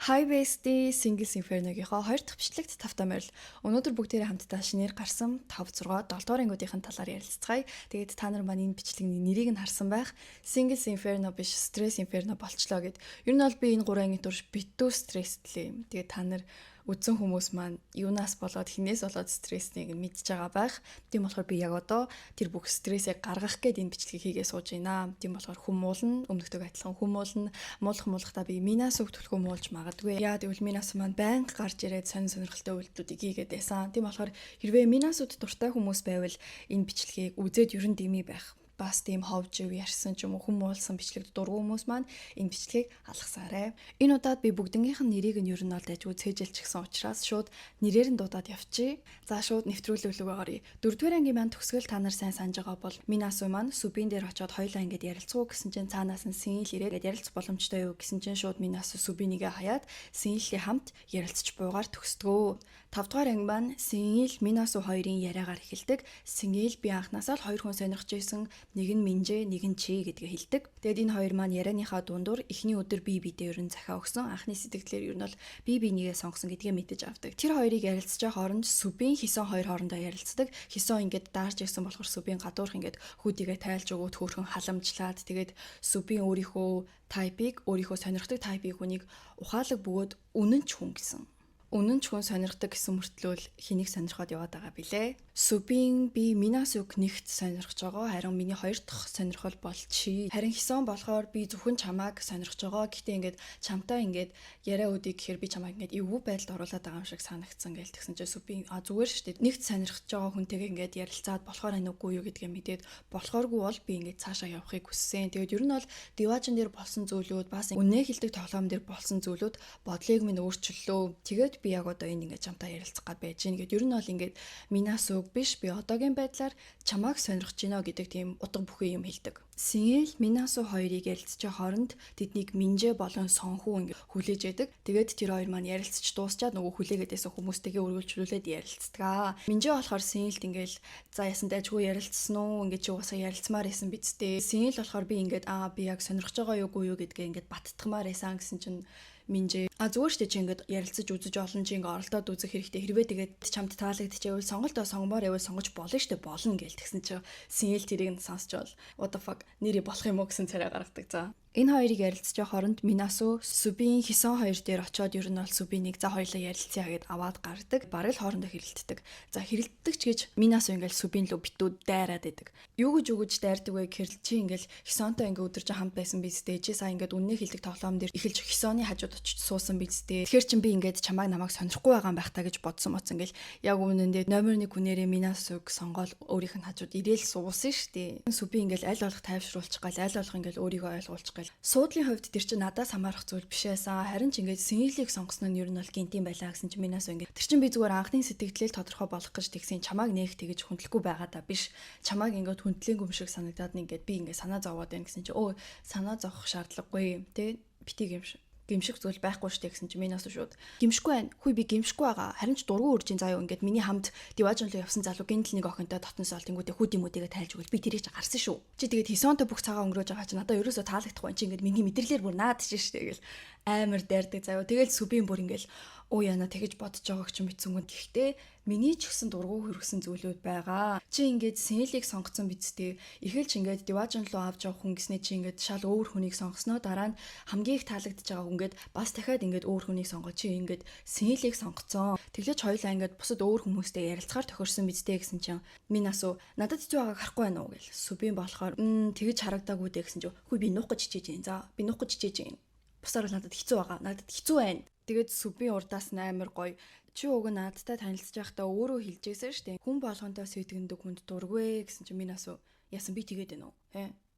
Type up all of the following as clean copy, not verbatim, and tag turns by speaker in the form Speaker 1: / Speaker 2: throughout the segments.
Speaker 1: High Waist-ийн Singles Inferno-гийнхоо 2 дахь бичлэгт тавтаа морил. Өнөөдөр бүгдээрээ хамтдаа шинээр гарсан 5 6 7 дугаар ангиудын талаар ярилцгаая. Тэгээд та нар маань энэ бичлэгийн нэрийг нь харсан байх. Singles Inferno биш Stress Inferno болчлоо гэд. Ер нь бол би энэ 3 ангийн турш битүү стресстлээ. Тэгээд та нар үзсэн хүмүүс маань юунаас болоод хинээс болоод стресснийг мэдж байгаа байх. Тийм болохоор би яг одоо тэр бүх стрессийг гаргах гээд энэ бичлэгийг хийгээ сууж байна. Тийм болохоор хүмүүлэн өмнөдөө адилхан хүмүүлэн муулахтаа би минаас үг төлхөө муулж магадгүй. Яа тэгвэл минаас маань байнга гарч ирээд сонирхолтой үйлдэлүүдийг хийгээд байсан. Тийм болохоор хэрвээ минаасууд дуртай хүмүүс байвал энэ бичлэгийг үзээд ерөн дэмий байх. Бас тийм ховж ярьсан ч юм уу хүмүүлсэн бичлэгт дургу хүмүүс маань энэ бичлэгийг алгасаарай. Энэ удаад би бүгднгийнх нь нэрийг нь ер нь олж цээжилчихсэн учраас шууд нэрээр нь дуудаад явчих. За шууд нэвтрүүлэг рүү оръё. 4-р ангийн маань төгсгөл та нар сайн санаж байгаа бол Минасу маань Сүбин дээр очиод хоёулаа ингэж ярилцгуу гэсэн чинь цаанаас нь Синл ирээд ярилцах боломжтой юу гэсэн чинь шууд Минасу Сүбинигээ хаяад Синлээ хамт ярилцж буугаар төгсдгөө. 5-р анги маань Синл Минасу хоёрын яриагаар эхэлдэг. Синл би анхнаасаа л хоёр хүн сонирхож байсан. Нэг нь Минжэ, нэг нь Чи гэдгээ хэлдэг. Тэгэд энэ хоёр маань ярианыхаа дундуур эхний өдөр бие биедээ ерөн захиа өгсөн. Анхны сэтгэлээр ер нь бол бие бинийгээ сонгосон гэдгээ мэдэж авдаг. Тэр хоёрыг ярилцж байгаа хооронд Сүбин Хисон хоёр хоорондоо ярилцдаг. Хисон ингээд даарж ирсэн болохоор Сүбин гадуурх ингээд хүүдийгээ тайлж өгөөд хөөрхөн халамжлаад тэгээд Сүбин өөрийнхөө тайпыг, өөрийнхөө сонирхдаг тайпыг хүнийг ухаалаг бөгөөд үнэн ч хүн гэсэн. Үнэн ч хүн сонирхдаг гэсэн мөртлөөл хэнийг сонирхоод яваад байгаа билээ. Сүбин би Минасуг нэгт сонирхож байгаа. Харин миний хоёр дахь сонирхол бол Чи. Харин Хисон болохоор би зөвхөн чамааг сонирхож байгаа. Гэтэ ингээд чамтай ингээд яриа өдийг гэхээр би чамааг ингээд эвгүй байдалд оруулаад байгаа юм шиг санагдсан гээл тэгсэн чинь Сүбин зүгээр шүү дээ. Нэгт сонирхож байгаа хүнтэйгээ ингээд ярилцаад болохоор энэ үгүй юу гэдгээ мэдээд болохооргүй бол би ингээд цаашаа явахыг хүссэн. Тэгээд ер нь бол диважн дээр болсон зүйлүүд бас үнэ хэлдэг тоглоом дээр болсон зүйлүүд бодлыг минь өөрчлөлөө. Тэгээд би яг одоо энэ ингээд чамтай ярилцах гад байж гин гэд ер нь бол ингээд Минасуг биш би одоогийн байдлаар чамааг сонирхож байна гэдэг тийм утга бүхий юм хэлдэг. Синл Минасу хоёрыг ярилцж хооронд тэднийг Минжэ болон Сонхүү ингээд хүлээж яадаг. Тэгээд тэр хоёр маань ярилцж дуусчаад нөгөө хүлээгээд байсан хүмүүстэйгээ үргэлжлүүлээд ярилцдаг. Минжэ болохоор Синлд ингээд за ясан дайггүй ярилцсан уу ингээд чи уусаа ярилцмаар байсан биз дээ. Синл болохоор би ингээд би яг сонирхож байгаа юугүй юу гэдгээ ингээд баттгмаар байсан гэсэн чинь Минжэ зүгээр штэ чи ингээд ярилцаж үзэж олон чи ингээд оролдоод үзэх хэрэгтэй хэрвээ тэгээд чамд таалагдчихвэл сонголтоо сонгомоор явал сонгож болно штэ болно гээл тэгсэн чи Синл тэрийг нь сонсч бол what the fuck нэрий болох юм уу гэсэн царай гаргадаг за. Энэ хоёрыг ярилцж хооронд Минасу Сүбин Хисон хоёр дээр очиод ер нь бол Сүбинийг за хоёлаа ярилцъя гэд аваад гардаг. Бараг л хоорондоо хэрэлддэг. За хэрэлддэг ч гэж Минасу ингээл Сүбин лөө битүүд дайраад идэг. Юу гэж дайрдаг вэ гэхээр чи ингээл Хисонтой ингээ өдөржин хамт байсан биз дээ. Чи сая ингээд үнний хэлдэг тоглоом дээр эхэлж Хисоны хажууд очиж суусан биз дээ. Тэгэхээр чин би ингээд чамайг намайг сонирхгүй байгаа юм байх та гэж бодсон моц ингээл яг үнэндээ номер 1 хүнээрээ Минасуг сонгоод өөрийнх нь хажууд ирээл суусан штэ. Сүбин ингээл аль болох тайвшруулчих гал аль болох ингээл өөрийгөө ойлгуулчих гал. Суудлын хувьд тэр чинь надаас хамаарах зүйл биш байсан. Харин ч ингээд Синлийг сонгосон нь ер нь бол гинтийн байлаа гэсэн чинь Минасу ингээд тэр чинь би зүгээр анхны сэтгэлдээ тодорхой болох гэж тэгсэн чамааг нээх тэгэж хүндлэхгүй байгаа даа биш. Чамааг ингээд хүндлэнгүй юм шиг санагдаад ингээд би ингээд санаа зовоод байна гэсэн чинь санаа зовох шаардлагагүй тэ битгий юм шиг гимшиг зүйл байхгүй штэ гэсэн чинь Минасу шууд гимшгүй байна. Хүй би гимшгүй байгаа. Харин ч дургу үржин заяа ингээд миний хамт диважн руу явсан залуу гинтл нэг охинтой дотноос олтингүүдээ хүдимүүдээ тайлж өгөл би тэрийг гарсан шүү. Чи тэгээд Хисонтой бүх цагаа өнгөрөөж байгаа чи надад ерөөсөө таалагдахгүй чи ингээд миний мэдрэлээр бүр наад чи штэ гэл амар дайрдаг заяа. Тэгэл Сүбин бүр ингээд яна тэгэж бодож байгааг ч мэдсэнгүн гэхдээ миний ч гэсэн дургу хөргсөн зүйлүүд байгаа. Чи ингээд Синлийг сонгоцсон биз дээ. Эхэлж ингээд диважн руу авч явах хүн гэснээр чи ингээд шал өөр хүнийг сонгосноо дараа нь хамгийн их таалагдж байгаа хүн ингээд бас дахиад ингээд өөр хүнийг сонгоо чи ингээд Синлийг сонгоцсон. Тэглэж хоёлаа ингээд бусад өөр хүмүүстэй ярилцахаар тохирсон биз дээ гэсэн чинь Минасу надад хэцүү байгааг харахгүй байна уу гэл. Сүбин болохоор тэгэж харагдаагүй дээ гэсэн чинь хүй би нуух гэж чижээж юм. За би нуух гэж чижээж юм. Бусаар надад хэцүү байгаа. Надад хэцүү байна. Тэгээд Сүбин урдаас амар гоё чи уг наадтай танилцж байхдаа өөрөө хэлжсэн штэ хүн болгонтой сэтгэндэг хүнд дургүй гэсэн чи Минасу яасан би тэгээд байна уу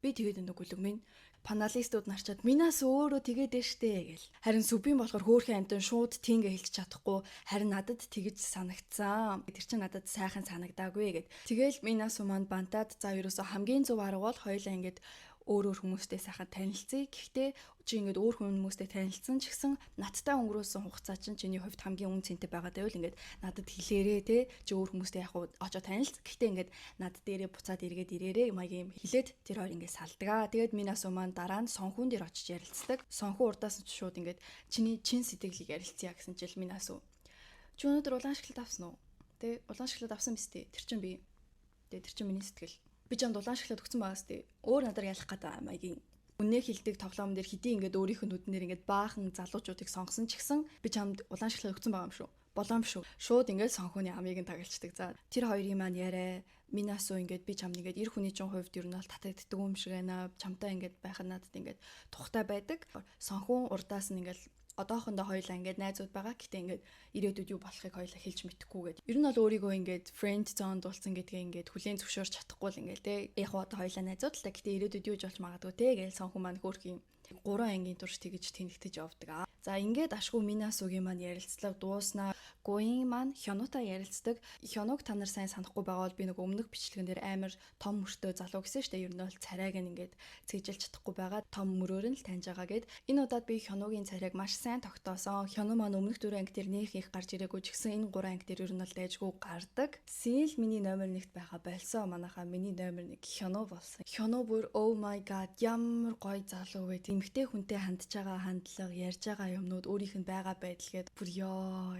Speaker 1: би тэгээд байна уу гүлэг минь паналистууд нарчаад Минасу өөрөө тэгээд байна штэ гэл харин Сүбин болохоор хөөхөн амтан шууд тингээ хэлж чадахгүй харин надад тэгэж санагцсан тэр чинь надад сайхан санагдаагүй гэд тэгэл Минасу манд бантаад за ерөөсө хамгийн зөв арга бол хоёлаа ингээд өөр хүмүүстэй сайхан танилцъя. Гэхдээ чи ингээд өөр хүмүүстэй танилцсан ч гэсэн надтай өнгөрөөсөн хугацаа чинь чиний хувьд хамгийн үн цэнтэй байгаа даа. Ингээд надад хэлээрээ те чи өөр хүмүүстэй яг очоо танилц. Гэхдээ ингээд над дээрээ буцаад эргээд ирээрээ маягийн хэлээд тэр хоёр ингээд салдгаа. Тэгээд Минасу маань дараа нь сонхүүн дээр очиж ярилцдаг. Сонхүү урдаас нь шууд ингээд чиний чин сэтгэлийг ярилцъя гэсэн чил Минасу. Чи өнөөдөр улаан шоколад авсан уу? Тэ улаан шоколад авсан биз дээ. Тэр чинь би. Тэгээ тэр чинь миний сэтгэл. Би чамд улаан шоколад өгсөн байгаас дээ. Өөр надаар ялах гэдэг маягийн үнэ хэлдэг тоглоом дээр хэдий ингээд өөрийнх нь нүднэр ингээд баахан залуучуудыг сонгосон ч гэсэн би чамд улаан шоколад өгсөн байгаа юм шүү. Болоом шүү. Шууд ингээд сонхооны амийг нь тагалцдаг. За тэр хоёрын маань яриа. Минасу ингээд би чамд ингээд эр хүний чинь хувьд ер нь бол татагддаг юм шиг байна. Чамтай ингээд байх нь надад ингээд тухтай байдаг. Сонхоо урдаас нь ингээд одоохондоо хоёлаа ингээд найзууд байгаа. Гэтэ ингээд ирээдүйд юу болохыг хоёлаа хэлж мэдэхгүйгээд. Ер нь бол өөрийгөө ингээд friend zone дуулсан гэдгээ ингээд хүлээн зөвшөөрч чадахгүй л ингээд те. Яг одоо хоёлаа найзууд л та. Гэтэ ирээдүйд юу ч болж магадгүй те гэж сонхоо маань хөөрхийн 3 ангийн турш тэгж тэнэгтэж явдаг. За ингээд ашгүй Минасугийн маань ярилцлага дууснаа. Гоин маань Хёнутай ярилцдаг. Хёнуг та нар сайн санахгүй байгаа бол би нэг өмнөх бичлэгэн дээр амар том мөртөө залуу гэсэн штэ. Ер нь бол царайг нь ингээд цээжилж чадахгүй байгаа. Том мөрөөр нь л таньж байгаа гэд. Энэ удаад би Хёнугийн царайг маш сайн тогтоосон. Хёну маань өмнөх 4 анги дээр нөх их гарч ирээгүй ч гэсэн энэ 3 анги дээр ер нь бол дайжгүй гардаг. Сил миний номер 1-т байгаа болсон. Манайхаа миний номер 1 Хёну болсон. Хёну бүр oh my god ямар гоё залуу вэ. Эмэгтэй хүнтэй хандж байгаа хандлага, ярьж байгаа юмнууд өөрийнх нь байгаа байдал гээд бүр ёо.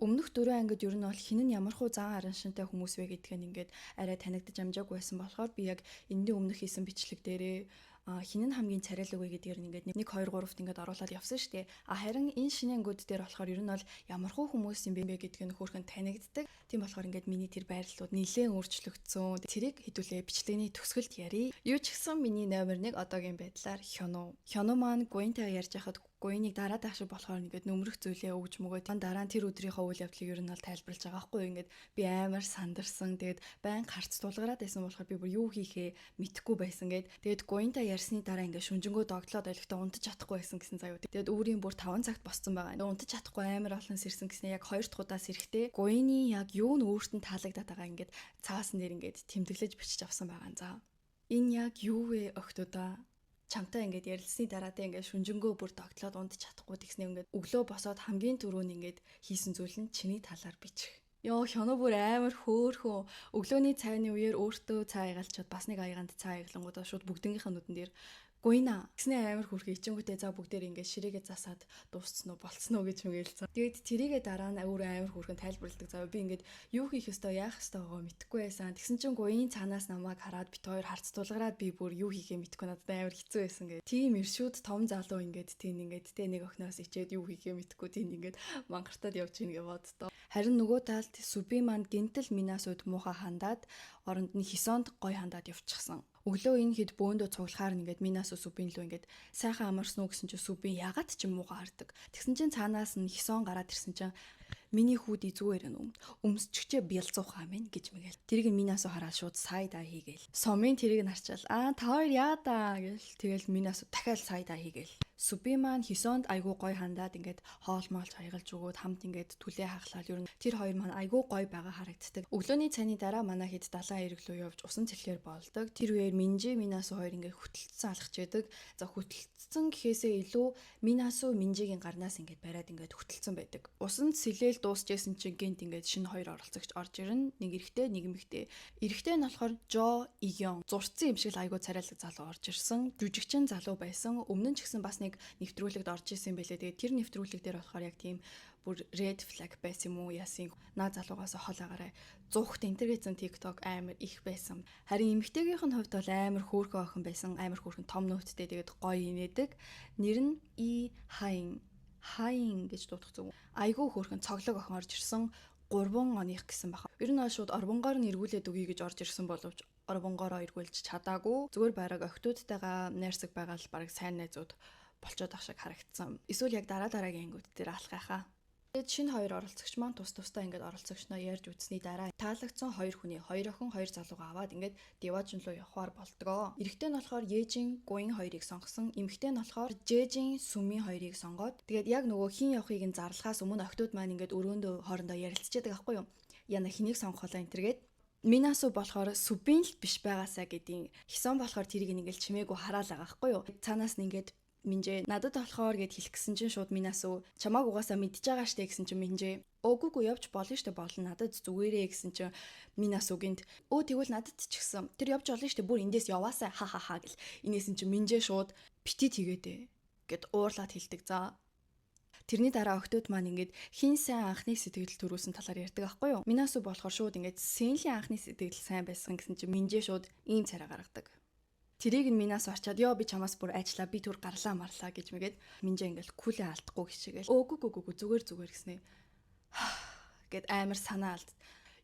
Speaker 1: Өмнөх 4 ангид ер нь бол хин нь ямархуу зан араншинтай хүмүүс вэ гэдг нь ингээд арай танигдаж амжаагүй байсан болохоор би яг энэний өмнөх хийсэн бичлэг дээрээ хин нь хамгийн царайлаг вэ гэдгээр нь ингээд 1 2 3-т ингээд оруулаад явсан шүү дээ. Харин энэ шинэ ангууд дээр болохоор ер нь бол ямархуу хүмүүс юм бэ гэдг нь хөөрхөн танигддаг. Тийм болохоор ингээд миний тэр байрлалууд нэлээд өөрчлөгдсөн. Тэрийг хэдүүлээ бичлэгийн төгсгөлд ярий. Юу ч гэсэн миний номер 1 одоогийн байдлаар Хёну. Хёну маань Гоинтай ярьж байхад Гоиныг дараад ах шиг болохоор ингээд нөмрөх зүйлээ өгж мөгөөд дараа нь тэр өдрийнхөө үйл явдлыг ер нь бол тайлбарлаж байгаа байхгүй юу. Ингээд би амар сандарсан. Тэгээд байн харц тулгараад байсан болохоор би бүр юу хийхээ мэдэхгүй байсан гээд тэгээд Гоинтай ярьсны дараа ингээд шүнжэнгөө догтлоод ойлгохтой унтаж чадахгүй байсан гэсэн заяа. Тэгээд өөрийн бүр 5 цагт босцсон байгаа. Унтаж чадахгүй амар олон сэрсэн гэснээр яг 2 дахь удаас ирэхдээ Гоины яг юу нь өөртөө таалагдаад байгаа ингээд цаасан дээр ингээд тэмдэглэж бичиж авсан байгаа. За энэ яг юу вэ охтуудаа? Чамтай ингээд ярилцсны дараа тэ ингээд шүнжэнгөө бүр догтлоод унтаж чадахгүй тэгснээр ингээд өглөө босоод хамгийн түрүүнд ингээд хийсэн зүйл нь чиний талаар бичих. Йоо Хёну бүр амар хөөхөө өглөөний цайны үеэр өөртөө цай аягалчаад бас нэг аяганд цай аяглангуудаа шууд бүгднгийнхээ нүдэн дээр Гоина гэснээр амар хүрхий ичэнгүүтээ за бүгдээр ингээд ширээгээ засаад дууссан уу болцсон уу гэж мэгээлсэн. Тэгээд тэрийгээ дараа нь амар хүрхэн тайлбарладаг. За би ингээд юу хийх ёстой яах ёстой байгаа мэдэхгүй байсан. Тэгсэн чинь Гоин цаанаас намайг хараад бит хоёр харц тулгараад би бүр юу хийхээ мэдэхгүй надад амар хэцүү байсан гэ. Тим иршүүд том залуу ингээд тийм ингээд тэ нэг охноос ичээд юу хийхээ мэдэхгүй тийм ингээд мангартаад явж ийн гэж боддоо. Харин нөгөө талд Суби маань гинтэл Минасуд муухай хандаад оронд нь Хисонд гой хандаад явчихсан. Өглөө энэ хэд бөөндөө цуглахаар ингээд Минасу Субин лөө ингээд сайхан амарсан уу гэсэн чинь Субин ягаад ч юм муугаа хардаг. Тэгсэн чинь цаанаас нь Хисон гараад ирсэн чинь миний хүүдий зүгээр нь өмсчгчээ бялцуухаа минь гэж мэгэл. Тэрийг Минасу хараад шууд сайдаа хийгээл. Сомын тэрийг нарчаал та хоёр яадаа гэл. Тэгэл Минасу дахиад сайдаа хийгээл. Суби маань Хисонд айгуу гой хандаад ингээд хоолмоолж хаягалж өгөөд хамт ингээд түлээ хахлаад ер нь тэр хоёр маань айгуу гой байгаа харагддаг. Өглөөний цайны дараа манай хэд далайн эргэлөө явж усан цэлхээр болдог. Тэр үеэр Минжи Минасу хоёр ингээд хөтөлцсөн алхаж байдаг. За хөтөлцсөн гэхээсээ илүү Минасу Минжигийн гарнаас ингээд бариад ингээд хөтөлцсөн байдаг. Усан цэлээл дуусчихсэн чинь гинт ингээд шинэ хоёр оролцогч орж ирнэ. Нэг эрэгтэй, нэг эмэгтэй. Эрэгтэй нь болохоор Жо Игён. Зурцсан юм шиг л айгуу царайлаг залуу орж ирсэн. Жүжигчин залуу байсан. Өмнө нь ч гэсэн бас нэвтрүүлэгт орж исэн юм байлээ. Тэгээд тэр нэвтрүүлэг дээр болохоор яг тийм бүр red flag байсан юм уу ясын наа залуугаас хол агараа зуухт интернетэн TikTok амар их байсан. Харин эмэгтэйгийнх нь хувьд бол амар хөөрхөн охин байсан. Амар хөөрхөн том нөттэй тэгээд гоё инээдэг. Нэр нь Хайн гэж дуудах зүг. Айгүй хөөрхөн цоглог охин орж ирсэн. 3 оных гэсэн баха. Ер нь шууд орбонгоор нь эргүүлээд өгье гэж орж ирсэн боловч орбонгоороо эргүүлж чадаагүй. Зүгээр байраг охтуудтайгаа найрсаг байгаа л баг сайн найзууд болцоод ах шиг харагдсан. Эсвэл яг дараагийн ангиуд дээр алхахаа. Тэгээд шинэ хоёр оролцогч маань тусдаа ингээд оролцогчноо ярьж үзсний дараа таалагдсан 2 хүний 2 охин 2 залуугаа аваад ингээд Деважин руу явахаар болдгоо. Эрэгтэй нь болохоор Ежин Гоин хоёрыг сонгосон. Эмэгтэй нь болохоор Жежин Сумин хоёрыг сонгоод тэгээд яг нөгөө хин явахыг нь зарлахаас өмнө охтууд маань ингээд өрөөндөө хоорондоо ярилцчихдаг аахгүй юу? Яна хэнийг сонгох вэ энэ төргээд Минасу болохоор сүбийн л биш байгаасаа гэдیں۔ Хисон болохоор тэрийг ингээл чимээгүй хараал байгаа байхгүй юу? Цаанаас нь ингээд Минжээ надад болохоор гэд хэлчихсэн чинь шууд Минасу чамааг угаасаа мэдж байгаа штэ гэсэн чинь Минжээ өөгүй явж болно штэ болно надад зүгээрээ гэсэн чинь Минасугинд тэгвэл надад ч гэсэн тэр явж болно штэ бүр эндээс яваасаа ха ха ха гэл инээс нь чинь Минжээ шууд бити тэгээдэ гэд уурлаад хэлдэг. За тэрний дараа охтууд маань ингээд хин сайн анхны сэтгэл төрүүлсэн талаар ярьдаг аахгүй юу? Минасу болохоор шууд ингээд Сэнлийн анхны сэтгэл сайн байсан гэсэн чинь Минжээ шууд ийм царай гаргадаг. Тэрийг нь Минасу очиад ёо би чамаас бүр айчлаа би түр гарлаа марлаа гэж мэгээд Минжээ ингээл кулээ алдахгүй хичээгээл өөгүй зүгээр гэснэ. Гэт амар санаа алд.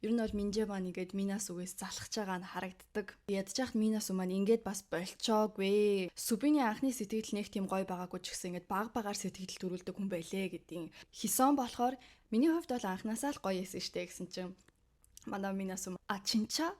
Speaker 1: Ер нь бол Минжээ маань ингээд Минасугээс залхаж байгаа нь харагддаг. Ядж яхад Минасу маань ингээд бас болчоогүй. Сүбиний анхны сэтгэл нэг тийм гоё байгаагүй ч гэсэн ингээд багаар сэтгэл төрүүлдэг хүн байлээ гэдгийг. Хисон болохоор миний хувьд бол анханасаа л гоё эсэн штэ гэсэн чинь манай Минасу чинча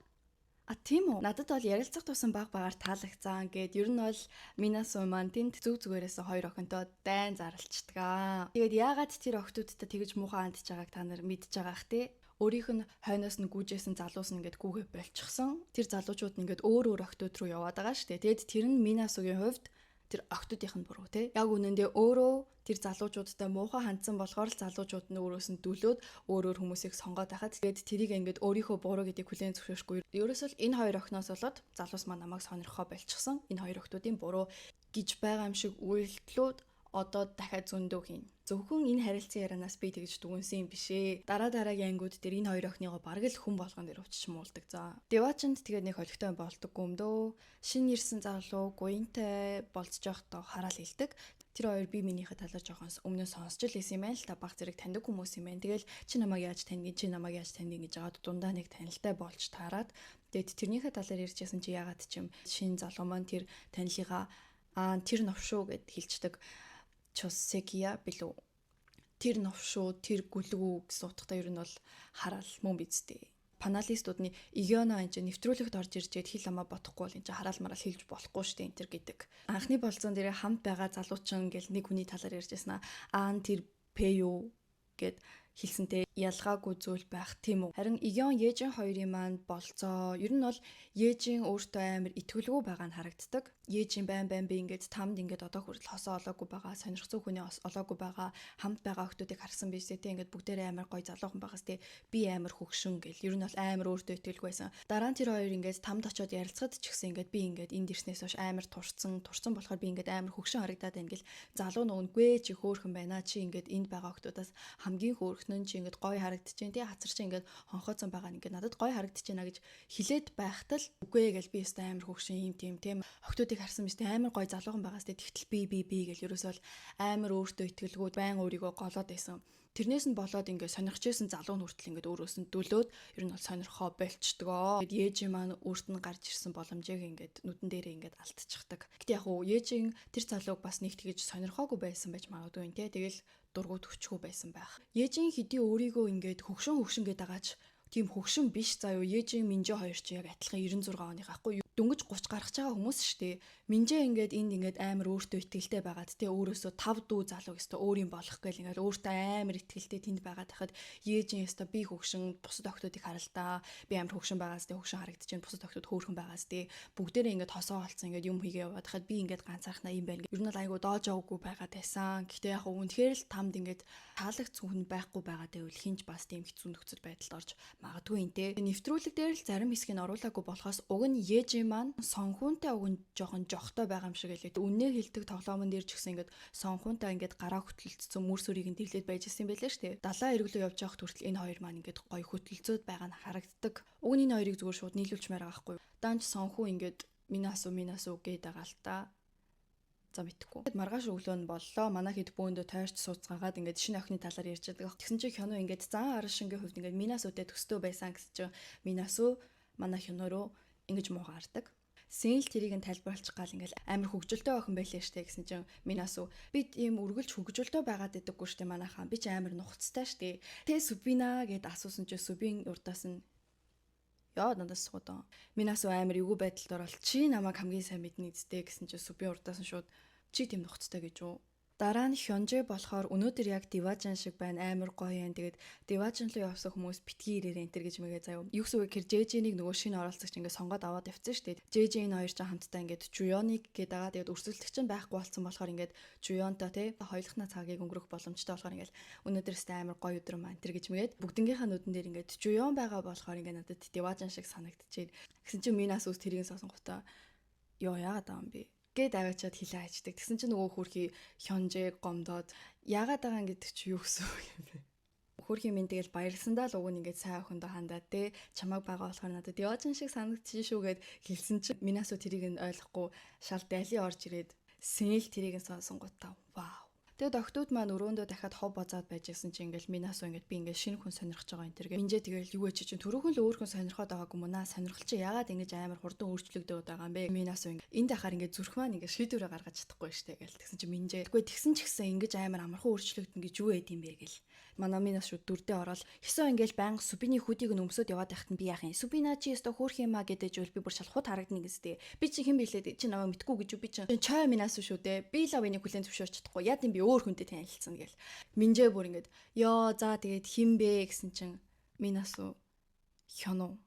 Speaker 1: тийм үү. Надад бол ярилцах тусан багаар таалагцсан гэд ер нь бол Минасу маань тэнд зүгээрээс хоёр охинтой дайн зарлцдаг. Тэгээд яагаад тэр охтуудтай тэгж муухай хандж байгааг та нар мэдж байгаа х тий. Өөрийнх нь хойноос нь гүйжсэн залуус нь ингээд гүүгээ болчихсон. Тэр залуучууд нь ингээд өөр охтууд руу яваад байгаа штэ. Тэгэд тэр нь Минасугийн хувьд тэр охтуудынх нь буруу те. Яг үнэндээ өөрөө тэр залуучуудтай муухай хандсан болохоор л залуучууд нь өөрөөс нь дүлөөд өөр хүмүүсийг сонгоод байхад тэгээд тэрийг ингээд өөрийнхөө буруу гэдгийг хүлээн зөвшөөрөхгүй. Ерөөсөө л энэ хоёр охиноос болоод залуус маань намайг сонирхоо болчихсон. Энэ хоёр охтуудын буруу гэж байгаа юм шиг үйлдэлүүд одоо дахиад зөндөө хийн. Зөвхөн энэ харилцан ярианаас би тэгж дүгнсэн юм бишээ. Дараагийн ангиуд дээр энэ хоёр охиныгоо бараг л хүн болгон дээр учиж муулдаг за. Девачнд тэгээд нэг холигтой болдоггүй юм дөө. Шинэ ирсэн залуу гуйнтай болцож явахдаа хараал хэлдэг. Тэр хоёр би минийхээ талаар жоохон өмнө сонсч л исэн юм байна л та баг зэрэг таньдаг хүмүүс юм байна. Тэгэл чи намайг яаж таньдгийг чи намайг яаж таньдгийг гэж аваад дундаа нэг танилтай болж таарад. Тэгээд тэрнийхээ талаар ярьжсэн чи яагаад ч юм шинэ залуу маань тэр танилыгаа тэр новшуу гэд хэлцдэг. Чосекия билүү. Тэр новшуу, тэр гүлгүү гэсэн утгатай ер нь бол хараал мөн бидтэй. Паналистууд нь игёно энэ нэвтрүүлэгт орж иржээд хил амаа бодохгүй бол энэ хараал мараал хэлж болохгүй штэ энэ төр гэдэг. Анхны болцоон дээр хамт байгаа залуучин гэл нэг хүний талаар ярьжсэн тэр пэю гэд хэлсэнтэй ялгаагүй зүйл байх тийм үү. Харин Игён Ежин хоёрын маань болцоо. Ер нь бол Ежин өөртөө амар итгэлгүй байгаа нь харагддаг. Ежин байн би ингээд тамд ингээд одоо хүртэл хосоо олоогүй байгаа, сонирхцсан хүний олоогүй байгаа, хамт байгаа охтуудыг харсан биз дээ. Ингээд бүгдээрээ амар гоё залуухан байгаас тий би амар хөгшин гэл. Ер нь бол амар өөртөө итгэлгүй байсан. Дараа нь тэр хоёр ингээд тамд очиод ярилцахад ч гэсэн ингээд би ингээд энд ирснээс хойш амар турцсан болохоор би ингээд амар хөгшин харагдаад байна гэл. Залуу нөгөөгүй чи хөөхөн байна. Чи ингээд энд байгаа охтуудаас хамгийн хөөхнөн чи ингээд гоё харагдчихээн тий хацар чи ингээд хонхооцсон байгаа нь ингээд надад гоё харагдчихэна гэж хилээд байхад л үгүй гэл би өстэй амар хөгшин юм тийм охтуудыг харсан мэт амар гоё залуухан байгаас тий тэгтэл би гэл ерөөсөө амар өөртөө итгэлгүй байн өөрийгөө голоод байсан. Тэрнээс нь болоод ингээд сонирхчихсэн залуу нь хүртэл ингээд өөрөөс нь дөлөөд ер нь бол сонирхоо болчдгоо. Тэгээд Ежин маань өөрт нь гарч ирсэн боломжийг ингээд нүдэн дээрээ ингээд алдчихдаг. Гэтэ яг уу Ежин тэр залууг бас нэг тэгэж сонирхоогүй байсан байж магадгүй юм тий. Тэгэл дургуут өчгөө байсан байх. Ежин хэдий өөрийгөө ингээд хөгшин гэдэг байгаач тийм хөгшин биш заа юу. Ежин Минжээ хоёр ч яг адилхан 96 оны гахгүй юу. Дөнгөж 30 гарах байгаа хүмүүс штэ. Минжээ ингээд энд ингээд амар өөртөө итгэлтэй байгаад тий өөрөөсөө 5 дүү залуу өстө өөрийн болох гээл ингээд өөртөө амар итгэлтэй тэнд байгаад хахад Ежин өстө би хөгшин бусад охтуудыг харалтаа. Би амар хөгшин байгаас тий хөгшин харагдаж байна. Бусад охтууд хөөрхөн байгаас тий бүгдээрээ ингээд хосоо олцсон ингээд юм хийгээ яваад хахад би ингээд ганцаархнаа юм байна. Ер нь л айгу доож авахгүй байгаад байсан. Гэхдээ яг үнэхээр л тамд ингээд таалагц хүн байхгүй байгаад байвал хинж бас тийм хэцүү нөхцөл байдалд орж магадгүй юм те. Нэвтрүүлэг дээр л зарим хэсгийг оруулаагүй болохоос уг нь Ежин маань сонхуунтай уг нь жоохон жохтой байгаа юм шиг хэлээд үнээр хилдэг тоглоомон дээр ч гэсэн ингээд сонхуунтай ингээд гараа хөтөлцсөн мөрсөрийг нь дэглээд байж исэн байлээ шүү дээ. Далаа эргэлөө явж байхад хүртэл энэ хоёр маань ингээд гоё хөтөлцөөд байгаа нь харагддаг. Уг нь энэ хоёрыг зүгээр шууд нийлүүлчмээр байгаа хгүй. Данч сонхуу ингээд Минасу гээд байгаа л та. За мэдхгүй. Маргааш өглөө нь боллоо. Манай хэд бөөндөө тойрч сууцгаагаад ингээд шинэ охины талаар ярьж байгаа. Тэгсэн чинь Хёно ингээд зан аршингийн хувьд ингээд Минасутай төстөө байсан гэсэн чинь Минасу манай Хёно руу ингэж муугаардаг. Сэнл тэрийг нь тайлбарлаж гал ингээл амар хөгжилтэй охин байлээ штэ гэсэн чинь Минасу би ийм үргэлж хөгжилтэй байгаад байдаггүй штэ манайхаа. Би ч амар нухацтай штэ. Тэ Субина гэд асуусан чинь Субин урдаас нь яа надаас суудаа. Минасу амар эвгүй байдалд орол чи намайг хамгийн сайн мэднэ гэдтэй гэсэн чинь Субин урдаас нь шууд чи тийм нухацтай гэж юу? Дараа нь Хёнжэ болохоор өнөөдөр яг Диважин шиг байна, амар гоё юм. Тэгээд Диважин руу явсан хүмүүс битгий ирээрээ энтер гэж мэгээ заяа. Юу гэсэн үг гэхээр JJ-нийг нөгөө шинэ оролцогч ингээд сонгоод аваад явцсан шүү дээ. JJ энэ хоёр ч хамтдаа ингээд Жуёныг гээд байгаа. Тэгээд өрсөлдөгч нь байхгүй болсон болохоор ингээд Жуёнтой те хоёулахна цагийг өнгөрөх боломжтой болохоор ингээд өнөөдөрөөс амар гоё өдөр маань энтер гэж мэгээд бүгднгийнхаа нүдэн дээр ингээд Жуён байгаа болохоор ингээд надад Диважин шиг санагдчихээн. Гэсэн чинь Минас үс тэрийг сонсонготой ёо яагаад байгаа юм бэ? Гээд аваачаад хилээ хайчдаг. Тэгсэн чинь нөгөө хөрхий Хёнжээг гомдоод яагаад байгаа гэдэг чи юу гэсэн үг юм бэ? Хөрхий минь тэгэл баярлсандаа л уг нь ингээд сайн охиндоо хандаад те чамайг байгаа болохоор надад Диважин шиг санагдчихжээ шүүгээд хэлсэн чинь Минасу тэрийг нь ойлгохгүй шал дайли орж ирээд Сэнэл тэрийг нь сонсонгуудаа вау. Тэгээд октод маань өрөөндөө дахиад хов бозоод байж гисэн чинь ингээл Минасу ингээд би ингээд шинэ хүн сонирхож байгаа энэ тэргээ. Минжээ тэгэл юу вэ чи түрүүхэн л өөр хүн сонирхоод байгаагүй мөн аа сонирхол чи яагаад ингэж амар хурдан өөрчлөгдөд байгаа юм бэ? Минасу ингээд энэ дахаар ингээд зүрх маань ингээд шийдвэрээ гаргаж чадахгүй штэ гэл. Тэгсэн чинь Минжээ үгүй тэгсэн ч гэсэн ингэж амар амархан өөрчлөгдөн гэж юу байд юм бэ гэл. Манай Минасу дүрдээ ороод хэсөө ингээл байнга Субиний хүдийг нь өмсөд яваад байхад нь би яах юм? Субина чи өстө хөөх юмаа гэдэж үл би бүр шалхууд харагдана гэстэй. Би чи хэн билээ чи намайг мэдгүй гэж би чи чой Минасу шүү дээ. Би л авины хүлэн зөвшөөрч чадахгүй. Яа гэм би өөр хүнтэй танилцсан гэл. Минжээ бүр ингээд ёо за тэгээд хин бэ гэсэн чинь Минасу Хёно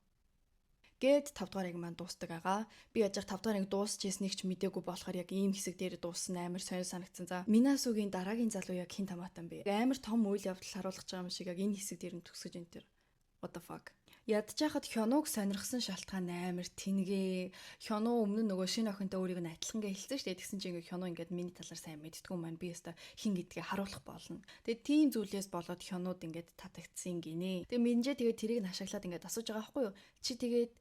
Speaker 1: гээд 5 дугаар анги маань дуустдаг байгаа. Би яж 5 дугаар анги дуусчихснийг ч мдээгүй болохоор яг ийм хэсэг дээр дууссан амар сонир санагдсан. За Минасугийн дараагийн залуу яг хин тамаатан бэ? Амар том үйл явдал харуулж байгаа юм шиг яг энэ хэсэг дээр нь төгсөж энэ төр. What the fuck? Ядчихад Хёног сонирхсан шалтгаан амар тэнгээ. Хёно өмнө нь нөгөө шинэ охинтой өөрийг нь адилхангаа хэлсэн шүү дээ. Тэгсэн чинь ингээ Хёно ингээд миний талаар сайн мэдтгүү маань би өстой хин гэдгээ харуулах болно. Тэгээд тийм зүйлээс болоод Хёнод ингээд татагдсан гинэ. Тэгээд Минжээ тэгээд тэрийг нь хашаглаад ингээд асууж байгаа байхгүй юу? Чи тэгээд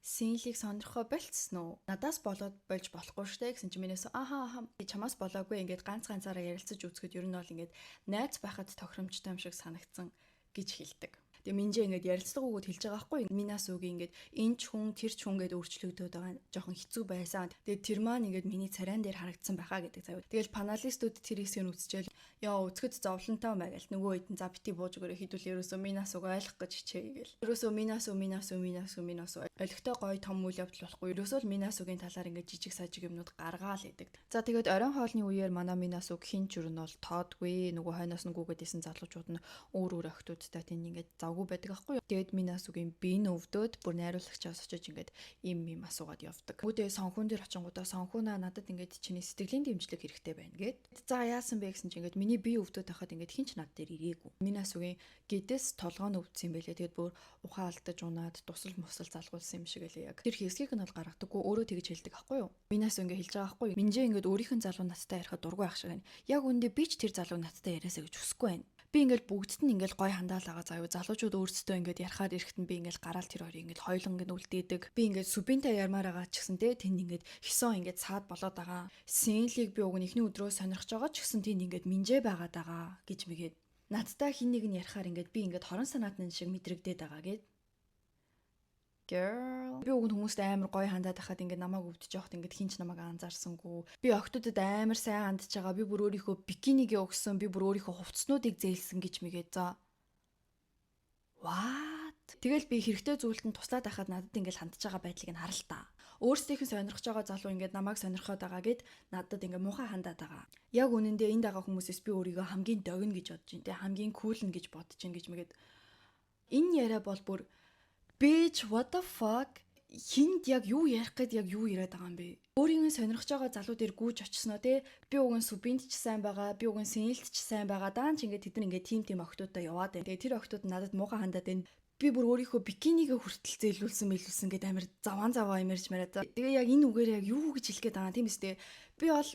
Speaker 1: Сэнлийг сонирхоо болцсон уу? Надаас болоод болж болохгүй штэ гэсэн чинь минээс ахаа чамаас болоогүй ингээд ганц ганцаараа ярилцаж үзэхэд ер нь бол ингээд найз байхад тохиромжтой юм шиг санагдсан гэж хэлдэг. Тэгээ Минжээ ингээд ярилцлага өгөөд хэлж байгаа байхгүй юу? Минасугийн ингээд энэ ч хүн тэр ч хүн гэдээ өөрчлөгдөд байгаа жоохон хэцүү байсан. Тэгээ тэр маань ингээд миний царайн дээр харагдсан байхаа гэдэг заяа. Тэгэл паналистууд тэр хэсгийг үзчихэл яа үзэхэд зовлонтой маяг л нөгөө хэд за бити бууж өгөөрэй хэдүүл ерөөсөө Минасуг ойлгох гэж хичээгээл. Ерөөсөө Минасу олигтой гоё том үйл явдал болохгүй. Ерөөсөө л Минасугийн талаар ингээд жижиг сажиг юмнууд гаргаал идэг. За тэгээд оройн хоолны үеэр манай Минасуг хин ч юу нь бол тоодгүй нөгөө хойноос нь гүгэдсэн залуучууд нь өөр охтуудтай тийм ингээд завгүй байдаг аахгүй юу. Тэгээд Минасугийн биеийн өвдөд бүр найруулагчаас очиж ингээд им асуугаад явдаг. Үүдээ сонхун дээр очингуудаа сонхунаа надад ингээд чиний сэтгэлийн дэмжлэг хэрэгтэй байна гэд. За яасан бэ гэсэн чинь ингээд миний бие өвдөд байхад ингээд хинч над дээр ирээгүй. Минасугийн гэдэс толгоо нь өвдсөн юм байлээ. Тэгээд бүр ухаан алдаж унаад тусал мусал залгуулсан юм шиг эле яг. Тэр хэсгийг нь бол гаргадаггүй өөрөө тэгж хэлдэг аахгүй юу. Минасу ингээд хэлж байгаа аахгүй юу. Минжээ ингээд өөрийнх нь залуу надтай ярихад дургүй ах шиг байна. Яг үндэ би ч тэр залуу надтай яриасаа гэж хүсэхгүй байна. Би ингээл бүгдд нь ингээл гой хандаалаагаа заяа залуучууд өөрсдөө ингээд ярахаар ирэхэд нь би ингээл гараал тэр хоёрыг ингээд хоёлон ингээд үлдээдэг. Би ингээд Субинтай ярмаар байгаа ч гэсэн тэнд ингээд хисон ингээд саад болоод байгаа. Сэнлийг би уг нь эхний өдрөө сонирхож байгаа ч гэсэн тэнд ингээд Минжээ байгаад байгаа гэж мэгээд надтай хин нэг нь ярихаар ингээд би ингээд хорон санаатны шиг мэдрэгдээд байгаа гэд. Girl. Би уг нь хүмүүст амар гоё хандаад байхад ингээд намайг өвдөж явахад ингээд хинч намайг анзаарсангүй. Би октодод амар сайн хандж байгаа. Би бүр өөрийнхөө бикинигээ өгсөн. Би бүр өөрийнхөө хувцснуудыг зээлсэн гэж мэгээ. За. What? Тэгэл би хэрэгтэй зүйлд нь туслаад байхад надад ингээд хандж байгаа байдлыг нь харал та. Өөрсдийнх нь сонирхож байгаа залуу ингээд намайг сонирхоод байгаа гэд надад ингээд муухай хандаад байгаа. Яг үнэндээ энд байгаа хүмүүсээс би өөрийгөө хамгийн догно гэж бодож байна. Тэ хамгийн кул нь гэж бодож байна гэж мэгээд. Энэ яриа бол бүр bitch what the fuck хинд яг юу ярих гээд яг юу яриад байгаа юм бэ? Өөрийн сонирхож байгаа залуу дээр гүйж очсноо те би уг нь Субинд ч сайн байгаа, би уг нь Сэнэлт ч сайн байгаа. Даан ч ингээд тэд нар ингээд тим охтуудаа яваад байна. Тэгээ тэр охтууд надад муухай хандаад байна. Би бүр өөрийнхөө бикинигээ хүртэл зээлүүлсэн гээд амар заваа ямарч мараа. Тэгээ яг энэ үгээр яг юу гэж хэлэх гээд байгаа юм тийм үстэй. Би бол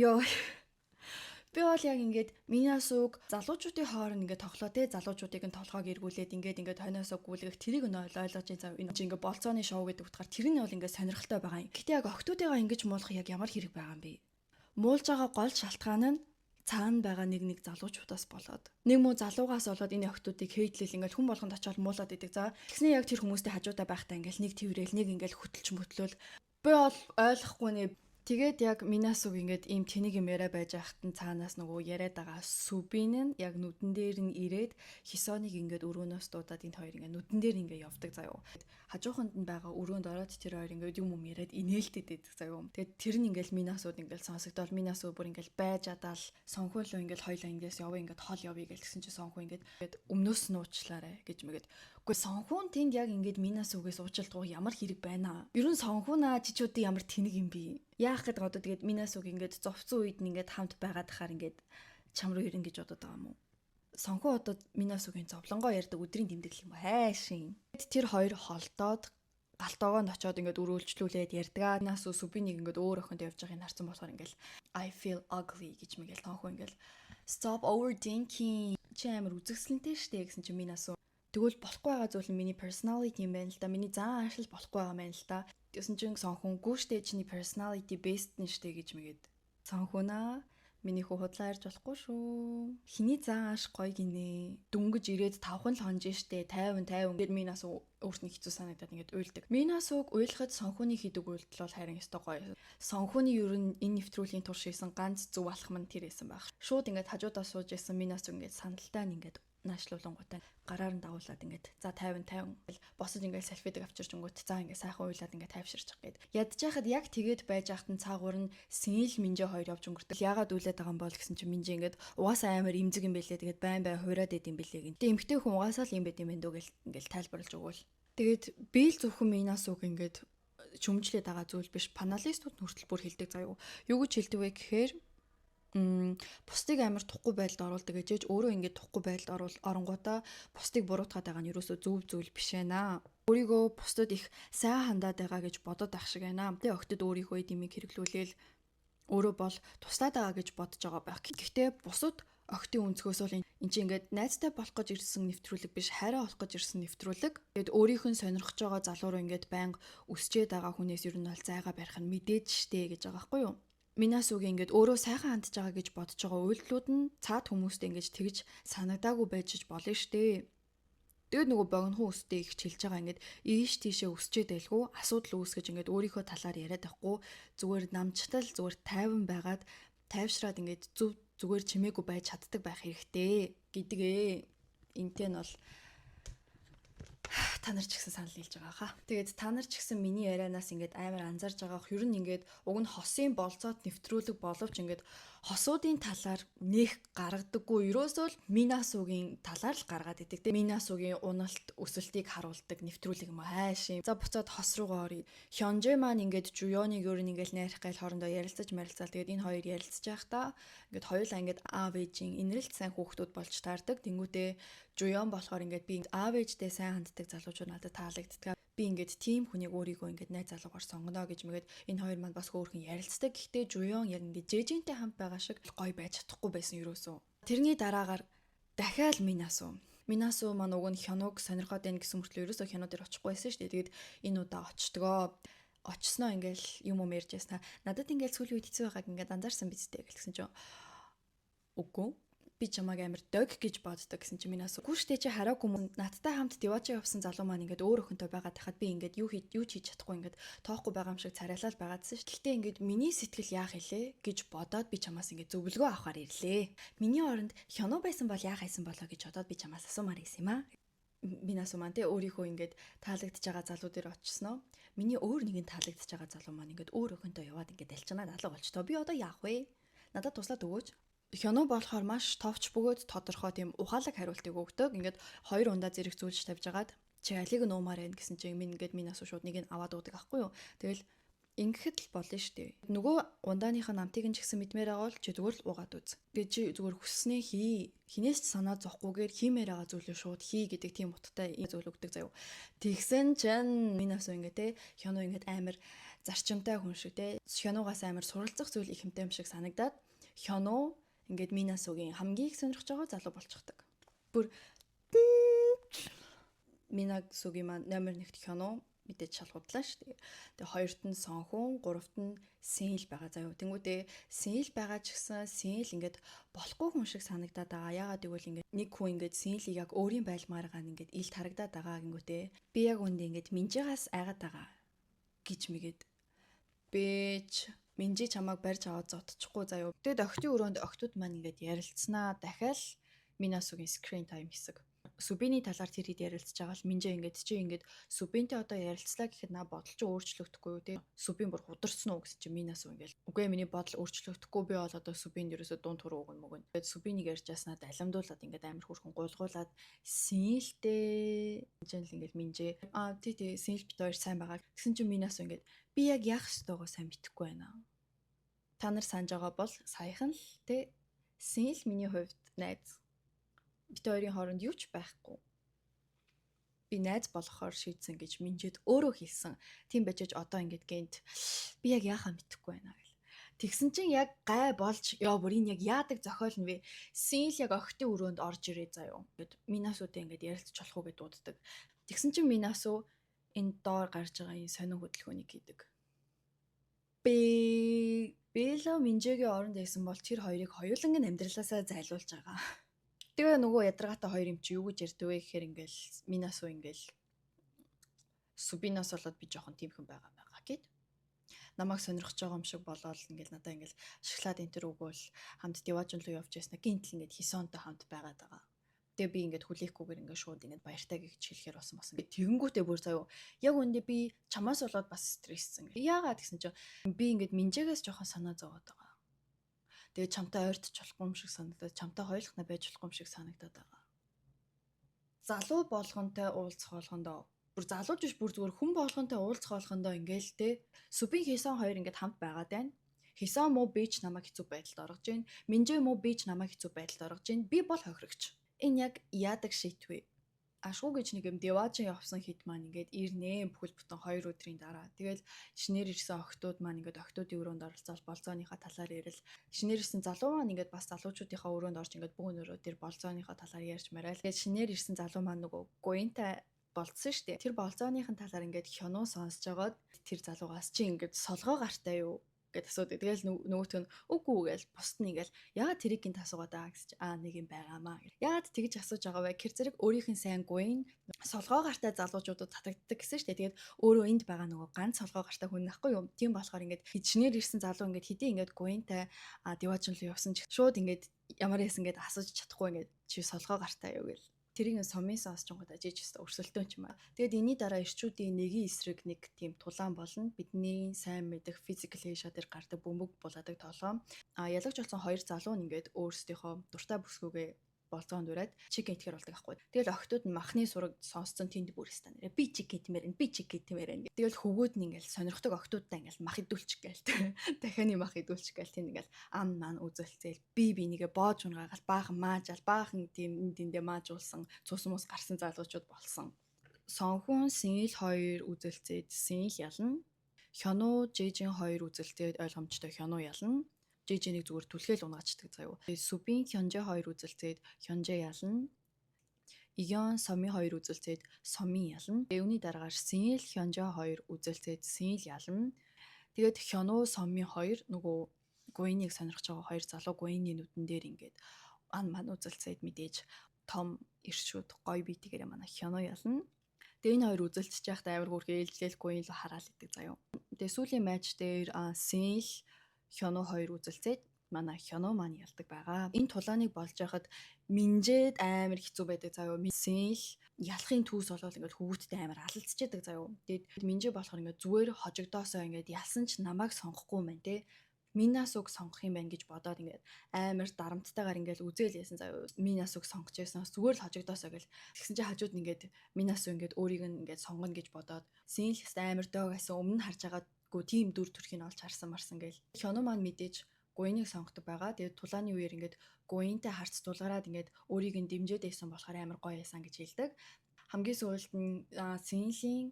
Speaker 1: ёо би бол яг ингээд Минасуг залуучуудын хооронд ингээд тоглоо те залуучуудыг нь толгойг эргүүлээд ингээд хойноосоо гүйлгэх тэрийг нь ойлгож байгаа. Энэ чинь ингээд болцооны шоу гэдэг утгаар тэр нь бол ингээд сонирхолтой байгаа юм. Гэтэ яг октодыгаа ингэж муулах яг ямар хэрэг байгаа юм бэ? Муулж байгаа гол шалтгаан нь цаана байгаа нэг залуучуудаас болоод. Нэг муу залуугаас болоод энэ октодыг хейтлэл ингээд хүн болгонд очиод муулаад идэг. За тэгснэ яг тэр хүмүүстэй хажуудаа байхдаа ингээд нэг тэрэл нэг ингээд хөтөлж мөтлөөл би бол ойлгохгүй нэ Тэгээд яг Минасуг ингээд ийм тэнэг юм яриа байж байхад нь цаанаас нөгөө яриад байгаа Сүбин нь яг нүдэн дээр нь ирээд Хисоныг ингээд өрөөнөөс дуудаад энэ хоёр ингээд нүдэн дээр ингээд явдаг заяо. Хажууханд нь байгаа өрөөнд ороод тэр хоёр ингээд юм яриад инээлтэд байдаг заяо. Тэгээд тэр нь ингээд Минасууд ингээд сонсогдоод Минасуу бүр ингээд байж адаал сонхоолоо ингээд хоёлаа ингээс яваа ингээд хол явъя гэсэн чи сонхоо ингээд өмнөөс нь уучлаарай гэж мэгээд. Гэхдээ сонхуун тэнд яг ингээд Минасуугээс уучлалт ямар хэрэг байна. Ер нь сонхуунаа чичүүдийн ямар тэнэг юм бэ? Яах гэдэг одоо тэгээд Минасуг ингээд зовцсон үед нь ингээд хамт байгаад тахаар ингээд чам руу ирнэ гэж бодоод байгаа юм уу? Сонхоо одоо Минасугийн зовлонгоо ярьдаг өдрийн тэмдэглэл юм хайшин. Тэр хоёр холдоод галтоогоо очоод ингээд өрөөлжлүүлээд ярьдаг. Минасу Сүбинийг ингээд өөр охинд явж байгааг нь харсан болохоор ингээд I feel ugly гэж мэгэл сонхоо ингээд stop overthinking. Чи амар үзэсгэлэнтэй штэ гэсэн чи Минасу тэгвэл болохгүй байгаа зүйл нь миний personality юм байна л да. Миний заан ашил болохгүй байгаа юм байна л да. Тэсэн чинь сонхон гүүштэй чиний personality based нь штэ гэж мэгээд. Сонхонаа миний хүү худлаа ярьж болохгүй шүү. Хиний заан аш гоё гинэ. Дүнгэж ирээд 5 хонж штэ 50 ингээд Минас өөртний хэцүү санагдаад ингээд уйлдаг. Минасуг уйлахад сонхоны хийдэг үйлдэл бол харин өстой гоё. Сонхоны ер нь энэ нэвтрүүлгийн турш хийсэн ганц зөв алхам нь тэр байсан байх. Шууд ингээд хажуудаа сууж исэн Минасуг ингээд сандалтай нь ингээд наашлуулангуудаа гараар нь дагуулад ингээд за 50 босож ингээд селфидэг авчирч өнгөт за ингээд сайхан уйлаад ингээд тайвширч байгаа гэд. Ядчихад яг тэгээд байж ахт нь цаагуур нь Синил Минжээ хоёр явж өнгөрдөг. Яагаад уйлаад байгаа юм бол гэсэн чинь Минжээ ингээд угаасаа амар имзэг юм бэлээ тэгээд байн хуураад идэм бэлээ гин. Тэгээд эмгтэй хүн угаасаа л юм байт юм байна дөө гэл ингээд тайлбарлаж өгвөл. Тэгээд биэл зөвхөн Минасуг ингээд чөмжлээд байгаа зүйл биш. Паналистууд хүртэл бүр хэлдэг заяа. Юу гэж хэлдэг вэ гэхээр бусдыг амар тухгүй байдалд оруулдаг гэж өөрөө ингээд тухгүй байдалд оронгуудаа бусдыг буруутгаад байгаа нь ерөөсөө зөв зүйл биш ээ. Өөрийгөө бусдад их сайн хандаад байгаа гэж бодоод ах шиг байна. Тэ охтод өөрийнхөө эдимийг хэрэглүүлээл өөрөө бол туслаад байгаа гэж бодож байгаа байх. Гэхдээ бусад охтын өнцгөөс бол эн чинь ингээд найзтай болох гэж ирсэн нэвтрүүлэг биш, хайраа олох гэж ирсэн нэвтрүүлэг. Тэгэд өөрийнх нь сонирхож байгаа залуу руу ингээд байнга үсчээд байгаа хүнээс ер нь бол зайгаа барих нь мэдээж штэ гэж байгаа байхгүй юу? Минасугийн ингээд өөрөө сайхан хандж байгаа гэж бодож байгаа үйлдэлүүд нь цаад хүмүүстэй ингээд тэгж санагдаагүй байж болно штэ. Тэгээд нөгөө богинохон үстэй их чилж байгаа ингээд ийш тийшээ өсчээд байлгүй асуудал үүсгэж ингээд өөрийнхөө талаар яриад байхгүй зүгээр намжтал зүгээр тайван байгаад тайвшраад ингээд зүгээр чимээгүй байж чаддаг байх хэрэгтэй гэдгээ. Энтэй нь бол та нар ч гэсэн санал нийлж байгаа хаа. Тэгээд та нар ч гэсэн миний ярианаас ингээд амар анзаарж байгаах. Ер нь ингээд уг нь хосын болцоод нэвтрүүлэг боловч ингээд хосуудын талаар нэх гаргадаггүй. Ерөөсөө л Минасугийн талаар л гаргаад идэг. Тэгээд Минасугийн уналт өсөлтийг харуулдаг нэвтрүүлэг юм хайшин. За буцаад хос руугаа оръё. Хёнжэ маань ингээд Жуёныг ер нь ингээд найрах гайл хоорондоо ярилцаж марилцаал. Тэгээд энэ хоёр ярилцаж байхдаа ингээд хоёулаа ингээд аав ээжийн инрэлт сайн хүүхдүүд болж таардаг. Тэнгүүтээ Жуён болохоор ингээд би аав ээжтэй сайн ханддаг залуучууд надад таалагддаг. Би ингээд тийм хүнийг өөрийгөө ингээд найз залуугаар сонгоно гэж мэгээд энэ хоёр маань бас хөөрхөн ярилцдаг. Гэхдээ Жуён яг ингээд Жэжинтэй хамт байгаа шиг гоё байж чадахгүй байсан ерөөсөө. Тэрний дараагаар дахиад Минасу маань уг нь Хёног сонирхоод байна гэсэн мөртлөө ерөөсөө Хёно дээр очихгүй байсан шүү дээ. Тэгээд энэ удаа очтгоо. Очсноо ингээл юм ярьж яснаа. Надад ингээл сүүлийн үед хэцүү байгааг ингээд анзаарсан биз дээ гэсэн чинь үгүй би чамайг амар дог гэж боддог гэсэн чинь Минасу гүү штэ чи хараагүй мөн надтай хамт Дивачи явсан залуу маань ингээд өөр охинтой байгаад тахад би ингээд юу хийж чадахгүй ингээд тоохгүй байгаа юм шиг царайлал байгаадсэн шүү. Гэхдээ ингээд миний сэтгэл яах илээ гэж бодоод би чамаас ингээд зөвлөгөө авахар ирлээ. Миний оронд Хёно байсан бол яах байсан болоо гэж бодоод би чамаас асуумаар исэн юм аа. Минасу маань тэ өөрийнхөө ингээд таалагдж байгаа залуу дээр очсноо. Миний өөр нэгэн таалагдж байгаа залуу маань ингээд өөр охинтой яваад ингээд алчнаад алга болчтоо. Би одоо яах вэ? Надад туслаад өгөөч. Хёно болохоор маш товч бөгөөд тодорхой тийм ухаалаг хариултыг өгдөг. Ингээд хоёр ундаа зэрэг зүйлж тавьж агаад чи алиг нь уумаар байна гэсэн чинь ингээд Минасу шууд нэг нь аваад өгдөг аахгүй юу. Тэгэл ингэхэд л болно штэ. Нөгөө ундааныхаа намтыг нь ч гэсэн мэдмээр байгаа бол чи зүгээр л угаад үз. Тэгээд чи зүгээр хүснээ хий. Хинээс ч санаа зовхгүйгээр хиймээр байгаа зүйлээ шууд хий гэдэг тийм утгатай зүйл өгдөг заяа. Тэгсэн чинь Минасу ингээд те Хёно ингээд амар зарчимтай хүн шиг те. Хёногоос амар суралцах зүйл их юмтай юм шиг санагдаад Хёно ингээд Минасугийн хамгийн их сонирхож байгаа залуу болчихдог. Бүр Минасугийн маань номер 1-т Хёно мэдээж шалгуудлаа шүү дээ. Тэгээ хоёрт нь Сонхун, гуравт нь Синл байгаа заяа. Тэнгүүдээ Синл байгаа ч гэсэн Синл ингээд болохгүй хүн шиг санагдаад байгаа. Яагаад гэвэл ингээд нэг хүн ингээд Синлийг яг өөрийн байлмааргаа ингээд илт харагдаад байгаа гингүүтээ. Би яг үндэ ингээд Минжигаас айгаад байгаа гэж мэгээд бэж Минжи чамайг барьж аваад зодчихгүй заяа. Тэгээд охидын өрөөнд охтууд маань ингээд ярилцсанаа дахиад Минасугийн screen time хэсэг. Субины талаар тэр хэд ярилцж байгаа л Минжи ингээд чи ингээд Субинтэй одоо ярилцлаа гэхэд наа бодол чи өөрчлөгдөхгүй юу те. Субин бүр хударсан уу гэсэн чи Минасу ингээд үгүй миний бодол өөрчлөгдөхгүй би бол одоо Субинд ерөөсө дуун туруу өгнө мөгөн. Тэгээд Субинийг ярьж яснаа даламдуулаад ингээд амар хөрхөн гулгуулад синэлтэй жинл ингээд Минжи тий синэл бит хоёр сайн байгаа. Тэгсэн чи Минасу ингээд би яг яах ёстойгоо сайн мэдэхгүй байна. Та нар санаж байгаа бол саяхан л те синэл миний хувьд найз бит хоёрын хооронд юу ч байхгүй. Би найз болохоор шийдсэн гэж Минжид өөрөө хэлсэн. Тийм байж одоо ингээд гэнт би яг яахаа мэдэхгүй байна гэл. Тэгсэн чинь яг гай болж ёо бүр энэ яг яадаг зохиол нь вэ? Синл яг охидын өрөөнд орж ирээ заяа. Ингээд Минасутай ингээд ярилцж болох уу гэд дууддаг. Тэгсэн чинь Минасу энэ доор гарч байгаа энэ сонин хөдөлгөөнийг хийдэг. Бэло Минжигийн оронд байсан бол тэр хоёрыг хоёулангийн амьдралаасаа зайлуулж байгаа. Тэгээ нөгөө ядаргаатай хоёр юм чи юу гэж ярьдаг вэ гэхээр ингээл Минасу ингээл Субинаас болоод би жоохон тиймхэн байгаа гэд. Намайг сонирхож байгаа юм шиг болоод ингээл надаа ингээл шоколад энтер өгөөл хамт Диважин руу явж яснаа гинтл ингээд Хисонтой хамт байгаад байгаа. Тэгээ би ингээд хүлээхгүйгээр ингээд шууд ингээд баяртай гэж хэлэхээр болсон. Тэгэнгүүтээ бүр заяа яг үндэ би чамаас болоод бас стресссэн. Яагаад гэсэн чинь би ингээд Минжигээс жоохон санаа зовоод байгаа. Тэгээ чамтай ойртож болохгүй юм шиг санагдаад чамтай хойлохна байж болохгүй юм шиг санагдаад байгаа. Залуу болгонтой уулзах болгондоо бүр залууж биш бүр зүгээр хүн болгонтой уулзах болгондоо ингээл те Субин Хисон хоёр ингээд хамт байгаад байна. Хисон муу бич намайг хэцүү байдалд оргож байна. Минжи муу бич намайг хэцүү байдалд оргож байна. Би бол хохирогч. Энэ яг яадаг шийдвэ. Ашгүй гэж нэг юм Деважин явсан хэд маань ингээд ирнэ бүхэл бүтэн 2 өдрийн дараа. Тэгэл шинээр ирсэн охтууд маань ингээд охтуудын өрөөнд оролцоод болцооныхаа талаар ярил. Шинээр ирсэн залуу маань ингээд бас залуучуудынхаа өрөөнд орж ингээд бүгд өрөө тэр болцооныхаа талаар ярьж мараа. Тэгээд шинээр ирсэн залуу маань нөгөө Гуинтай болцсон штэ. Тэр болцооныхын талаар ингээд хёноо сонсож байгаад тэр залуугаас чи ингээд солгоо гартай юу гэд асуудаг. Тэгэл нөгөөт нь үгүй гээл бусд нь ингээл яагаад тэрийг гинт асуугаад байгаа гэж нэг юм байгаамаа. Яагаад тэгж асууж байгаа вэ? Тэр зэрэг өөрийнх нь сайн гуйн солгоо гартай залуучуудад татагддаг гэсэн штэ. Тэгээд өөрөө энд байгаа нөгөө ганц солгоо гартай хүн нахгүй юу? Тийм болохоор ингээд хичнээн ирсэн залуу ингээд хэдий ингээд гуйнтай Диважин руу явсан ч шууд ингээд ямар яасан ингээд асууж чадахгүй ингээд чи солгоо гартай юу гэл. Тэрийг сумын сонсчонгод ажиж өстө өрсөлдөөн ч юм аа. Тэгэд энэний дараа ирчүүдийн нэгийн эсрэг нэг тийм тулаан болно. Бидний сайн мэдэх physical headshow дээр гардаг бөмбөг булаадаг толгоо. Ялагч болсон хоёр залуу нь ингээд өөрсдийнхөө дуртай бүсгүйгээ болцоонд ураад чикен итгэр болдог аахгүй. Тэгэл охтууд нь махны сураг сонсцсон тэнд бүрээс танараа би чикен тэмэрэн би чикен тэмэрэн. Тэгэл хөвгүүд нь ингээл сонирхдаг охтуудтай ингээл мах идүүлчих гээл. Дахианы мах идүүлчих гээл тэнд ингээл ам маань үзэлцээл би нэгэ боож унгаагаал баахан маажаал баахан тийм тэндээ маажуулсан цус мус гарсан залуучууд болсон. Сонхун Синэл 2 үзэлцээд Синэл ялна. Хёно Жижин 2 үзэлцээд ойлгомжтой Хёно ялна. Жижинийг зүгээр түлхээл унаачдаг заяа. Субин Хёнжэ 2 үзэлцээд Хёнжэ ялна. Ион Соми 2 үзэлцээд Соми ялна. Үүний дараагаар Синэл Хёнжэ 2 үзэлцээд Синэл ялна. Тэгээд Хёно Соми 2 нөгөө гуйныг сонирхож байгаа хоёр залуу гуйны нүдэн дээр ингээд ан ман үзэлцээд мэдээж том иршүүд гой битгээр манай Хёно ялна. Тэгээ энэ хоёр үзэлцэж байхдаа амар хөөрхөн ээлжлэл гуйн л хараал идэг заяа. Тэгээ сүүлийн матч дээр Синэл Хёно 2 үзэлцээд манай Хёно маань ялдаг байгаа. Энэ тулааныг болж байхад Минжэд амар хэцүү байдаг заяа. Синэл ялахын түүс болол ингээд хөвгүүдтэй амар алалцчихдаг заяа. Тэгээд Минжэ болохоор ингээд зүгээр хожигдоосоо ингээд ялсан ч намайг сонгохгүй юм байна те. Минасуг сонгох юм байна гэж бодоод ингээд амар дарамттайгаар ингээд үзээл яасан заяа. Минасуг сонгож байсан зүгээр л хожигдоосоо гэл. Тэгсэн чинь хажууд нь ингээд Минасу ингээд өөрийг нь ингээд сонгоно гэж бодоод Синэл амар дөг гэсэн өмнө харж байгаа тийм дүр төрхийг олж харсан марсан гээл. Хёно маань мэдээж гуйныг сонгодог байгаа. Тэгээд тулааны үеэр ингээд гуйнтай харц тулгараад ингээд өөрийг нь дэмжээд байсан болохоор амар гоё ясан гэж хэлдэг. Хамгийн сүүлд нь Синэлийн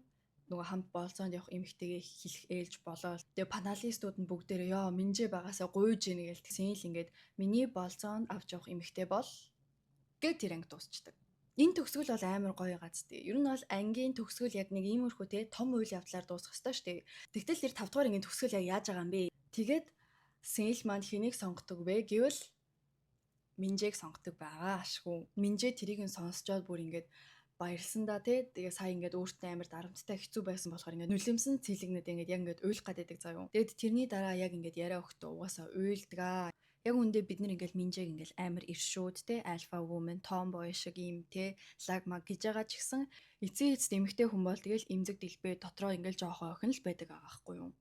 Speaker 1: нөгөө хамт болцоонд явах эмэгтэйгээ хэлэх ээлж болоо. Тэгээ паналистууд нь бүгдээрээ ёо Минжэ багасаа гуйж ийн гээл. Синэл ингээд миний болцоонд авч явах эмэгтэй бол гэд тэр анги дуусчдаг. Энэ төгсгөл бол амар гоё газтэй. Ер нь бол ангийн төгсгөл яг нэг иймэрхүү те том үйл явдлаар дуусах ёстой шүү дээ. Тэгтэл тэр 5 дугаар ангийн төгсгөл яг яаж байгаа юм бэ? Тэгээд Синэл маань хэнийг сонгодог вэ гэвэл Минжэг сонгодог байгаа ашгүй. Минжэ тэрийг нь сонсчоод бүр ингээд баярлсан да тий. Тэгээ сая ингээд өөртөө амар дарамттай хэцүү байсан болохоор ингээд нүлэмсэн цэлэгнэд ингээд яг ингээд уйлах гаддаг заа юу. Тэгэд тэрний дараа яг ингээд яриа өгтөө угаасаа уйлдгаа. Яг үндэ бид нар ингээл минжээг ингээл амар иршүүд те альфа вумен tomboy шиг юм те лаг маг гэж байгаа ч гэсэн эцээ эцэд эмэгтэй хүн бол тэгэл эмзэг дэлбээ дотроо ингээл жоохон охин л байдаг байгаа байхгүй юу.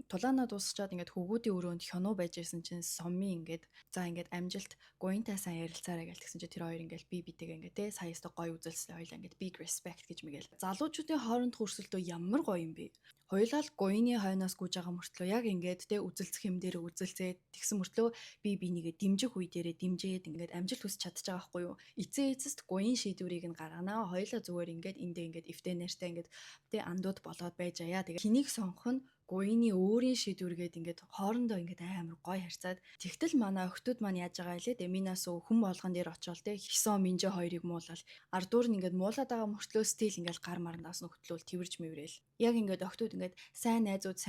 Speaker 1: Тулаанаа дуусчаад ингээд хөвгүүдийн өрөөнд хёноо байж исэн чинь сомми ингээд за ингээд амжилт гуйнтай сайн ярилцаарай гэж тэгсэн чинь тэр хоёр ингээд би битэйгээ ингээд те саяста гоё үзэлсэлээ хоёлаа ингээд big respect гэж мэгэл. Залуучуудын хооронд хөрсөлтөө ямар гоё юм бэ? Хоёулаа л гуйны хойноос гүйж байгаа мөртлөө яг ингээд те үзэлцэх юм дээр үзэлцээд тэгсэн мөртлөө би бинийгээ дэмжих үе дээрээ дэмжээд ингээд амжилт хүсч чадчих байгаа байхгүй юу? Эцээ эцэст гуйн шийдвэрийг нь гарганаа хоёулаа зүгээр ингээд эндээ ингээд эвтэ нэртэй ингээд те андууд болоод байж аяа. Тэгээ хэнийг сонгох нь гуйны өөрийн шийдвэргээд ингээд хоорондоо ингээд амар гой харьцаад тэгтэл манай охтууд маань яаж байгаа илээ Деминаас хүн болгон дээр очиол те хисон минжэ хоёрыг муулал ардуур нь ингээд муулаад байгаа мөртлөө стил ингээд гар марандаас нь хөтлөөл тэрвэрж мэврээл яг ингээд охтууд ингээд сайн найзууд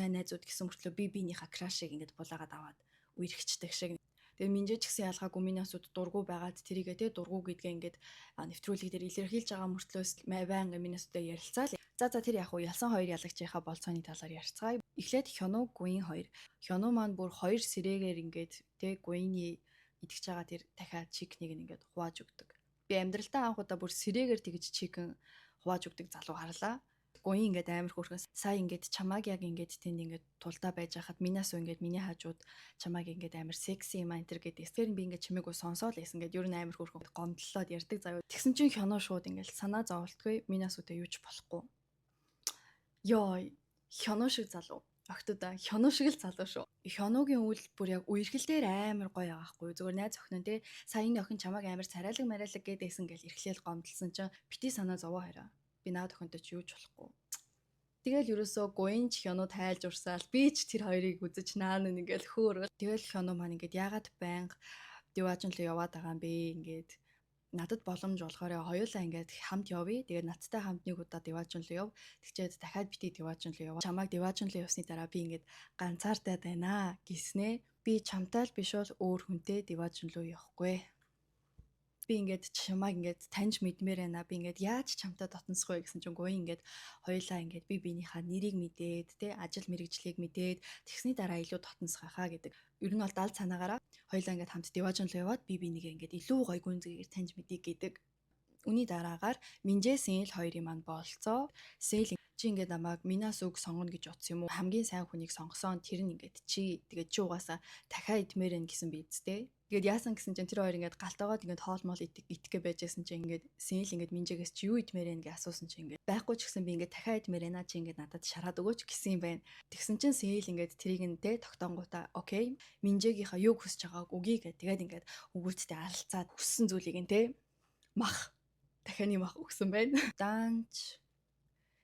Speaker 1: гэсэн мөртлөө би биенийхээ крашыг ингээд булаагаад аваад үерхчдэг шиг. Тэгээ минжэ ч гэсэн ялгаагүй минасууд дургу байгаад тэрийгээ те дургу гэдгээ ингээд нэвтрүүлэг дээр илэрхийлж байгаа мөртлөөс байнга минасуудаа ярилцаал. За тэр яг уу ялсан хоёр ялагчийнхаа болцооны талаар ярьцгаая. Эхлээд Хёно Гуин хоёр. Хёно маань бүр 2 сэрээгээр ингээд тэ Гуины идчихэж байгаа тэр дахиад чикнийг ингээд хувааж өгдөг. Би амьдралтаа анх удаа бүр сэрээгээр тэгж чикэн хувааж өгдөг залуу харлаа. Гуин ингээд амар хөөрхөн сая ингээд чамааг яг ингээд тэнд ингээд тулдаа байж хахад минаас ингээд миний хажууд чамааг ингээд амар секси юм антер гэдэг. Эсвэр би ингээд чимээгүй сонсоол гэсэн ингээд ер нь амар хөөрхөн гомдлоод ярьдаг заяа. Тэгсэн чинь Хёно шууд ингээд санаа зовлтгүй минаас үдэ юуч болохгүй. Йоо, Хёно шиг залуу. Охтуудаа Хёно шиг л залуу шүү. Хёногийн үйл бүр яг үерхэлдээр амар гоё байгаа хгүй. Зүгээр найз охин те саяны охин чамааг амар царайлаг марайлаг гэдээсэн гэл эрхлээл гомдлсон чинь бити санаа зовоо хараа. Би наад охинтой ч юуж болохгүй. Тэгэл ерөөсөө Гуинч Хёно тайлж урсаал би ч тэр хоёрыг үзэж наан ингээл хөөрөл. Тэгэл Хёно маань ингээд ягаад байнга диваажн руу яваад байгаа юм бэ ингээд надад боломж болохоор хоёулаа ингээд хамт явъя. Тэгээд надтай хамт нэг удаа диваажн руу яв. Тэгчээд дахиад бити диваажн руу яваа. Чамайг диваажн руу явсны дараа би ингээд ганцаартай байна гэснээ. Би чамтай л биш бол өөр хүнтэй диваажн руу явахгүй. Би ингээд чамайг ингээд таньж мэдмээр байна. Би ингээд яаж чамтай дотносох вэ гэсэн чинь Гуин ингээд хоёулаа ингээд би биенийхээ нэрийг мэдээд те ажил мэргэжлийг мэдээд тэгсний дараа илүү дотносох хаа гэдэг. Ер нь бол далд санаагаараа хоёулаа ингээд хамт диваажн руу яваад би бинийгээ ингээд илүү гоё гүнзгийгээр таньж мэдээ гэдэг. Үүний дараагаар Минжэ Сэл хоёрын маань болцоо. Сэл чи ингээд намайг Минаас үг сонгоно гэж утсан юм уу? Хамгийн сайн хүнийг сонгосон тэр нь ингээд чи тэгээд чи угаасаа дахиад идмээр нэ гэсэн би эцтэй. Тэгээд яасан гэсэн чинь тэр хоёр ингээд галтайгаад ингээд хоол мол итгэхэ байжсэн чинь ингээд Сэл ингээд Минжэгээс чи юу идмээр нэ гэж асуусан чинь ингээд байхгүй ч гэсэн би ингээд дахиад идмээр нэ чи ингээд надад шараад өгөөч гэсэн юм байна. Тэгсэн чинь Сэл ингээд тэрийг нь тэ тогтонгуудаа окей Минжэгийнхаа юу хүсэж байгааг өгье гэдэг. Тэгээд ингээд өгүүлцтэй алцаад хүссэн зүйлийг нь тэ мах дахианы мах өгсөн байна. Данч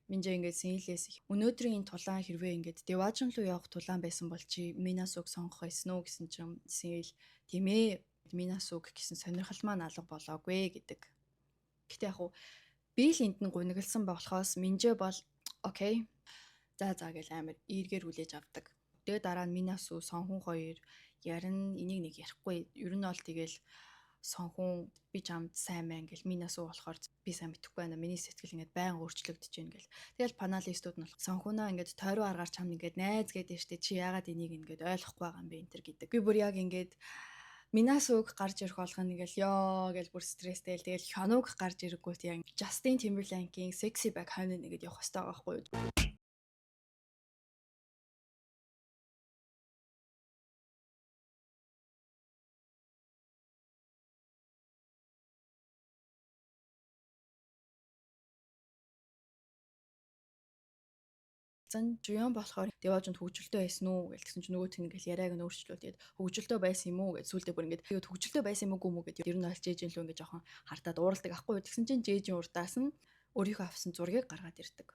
Speaker 1: Минжэ ингээд Сэлээс өнөөдрийн тулаан хэрвээ ингээд диваажн руу явах тулаан байсан бол чи Минаас үг сонгох байсан уу гэсэн чинь Сэл тийм ээ Минаас үг гэсэн сонирхол маань алга болоогүй гэдэг. Гэтэ яг уу би л энд нь гунигалсан болохоос Минжэ бол окей. За гэл амар эргээр хүлээж авдаг. Тэгээ дараа нь Минаас үг сонхон хоёр ярин энийг нэг ярихгүй. Ер нь бол тэгэл сонхон би чамд сайн мэн гэл Минаас уу болохоор би сайн мэдэхгүй байна. Миний сэтгэл ингээд байнга өөрчлөгдөж байна гэл. Тэгэл паналистууд нь сонхунаа ингээд тойроо аргаар чамд ингээд найз гэдэг штэ чи яагаад энийг ингээд ойлгохгүй байгаа юм бэ энэ төр гэдэг. Би бүр яг ингээд Минаас үг гарч ирэх болгоо нэгэл ёо гэл бүр стресстэй л тэгэл Хёног гарч ирэнгүүт яг Justin Timberlake-ийн Sexy Back Home нэгэд явах хэрэгтэй байгаа байхгүй юу? Жуян болохоор диваажнд хөгжилтэй байсан уу гэсэн чинь нөгөө тэн ингээл яриаг нь өөрчлөлөө тэгээд хөгжилтэй байсан юм уу гэж сүулдэ бүр ингээд тэгээд хөгжилтэй байсан юм уу гэдэг ер нь аль жээжин лөө ингээд жоохон хартаад ууралдаг ахгүй юу тэгсэн чинь жээжин урдаас нь өөрийнхөө авсан зургийг гаргаад ирдэг.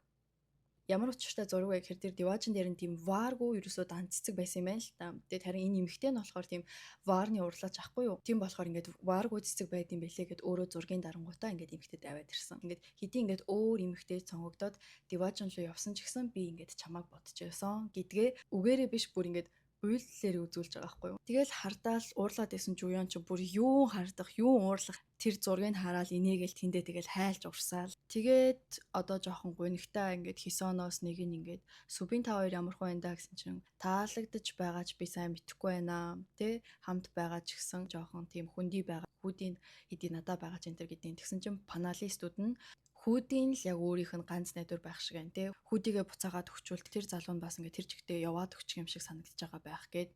Speaker 1: Ямар учиртай зураг вэ гэхээр тэр диваажн дээр нь тийм вааргүй ерөөсөө дан цэцэг байсан юм байна л та. Тэгээд харин энэ эмэгтэй нь болохоор тийм ваарны урлаач ахгүй юу. Тийм болохоор ингээд вааргүй цэцэг байд юм бэлээ гэд өөрөө зургийн дарангуудаа ингээд эмэгтэйд аваад ирсэн. Ингээд хэдий ингээд өөр эмэгтэй цонгогдоод диваажн руу явсан ч гэсэн би ингээд чамааг бодчихсон гэдгээ үгээрээ биш бүр ингээд уйллаар үзүүлж байгаа байхгүй юу. Тэгэл хардаал уурлаад байсан жуян чи бүр юу хардах, юу уурлах тэр зургийг хараад инээгээл тэндээ тэгэл хайлж урсаал. Тэгээд одоо жоохон гунигтай ингээд хисоноос нэг нь ингээд сүбийн та хоёр ямар хүн байна гэсэн чинь таалагдж байгаач би сайн мэдэхгүй байна. Тэ хамт байгаа ч гэсэн жоохон тийм хүндий байгаа. Хүүдийн хэдий надаа байгаа ч энэ төр гэдгийг тэгсэн чинь паналистууд нь хүүдийн л яг өөрийнх нь ганц найдвар байх шиг байна те. Хүүдийгээ буцаагаад өгчүүл тэр залуу нь бас ингээд тэр чигтээ яваад өгчих юм шиг санагдаж байгаа байх гээд.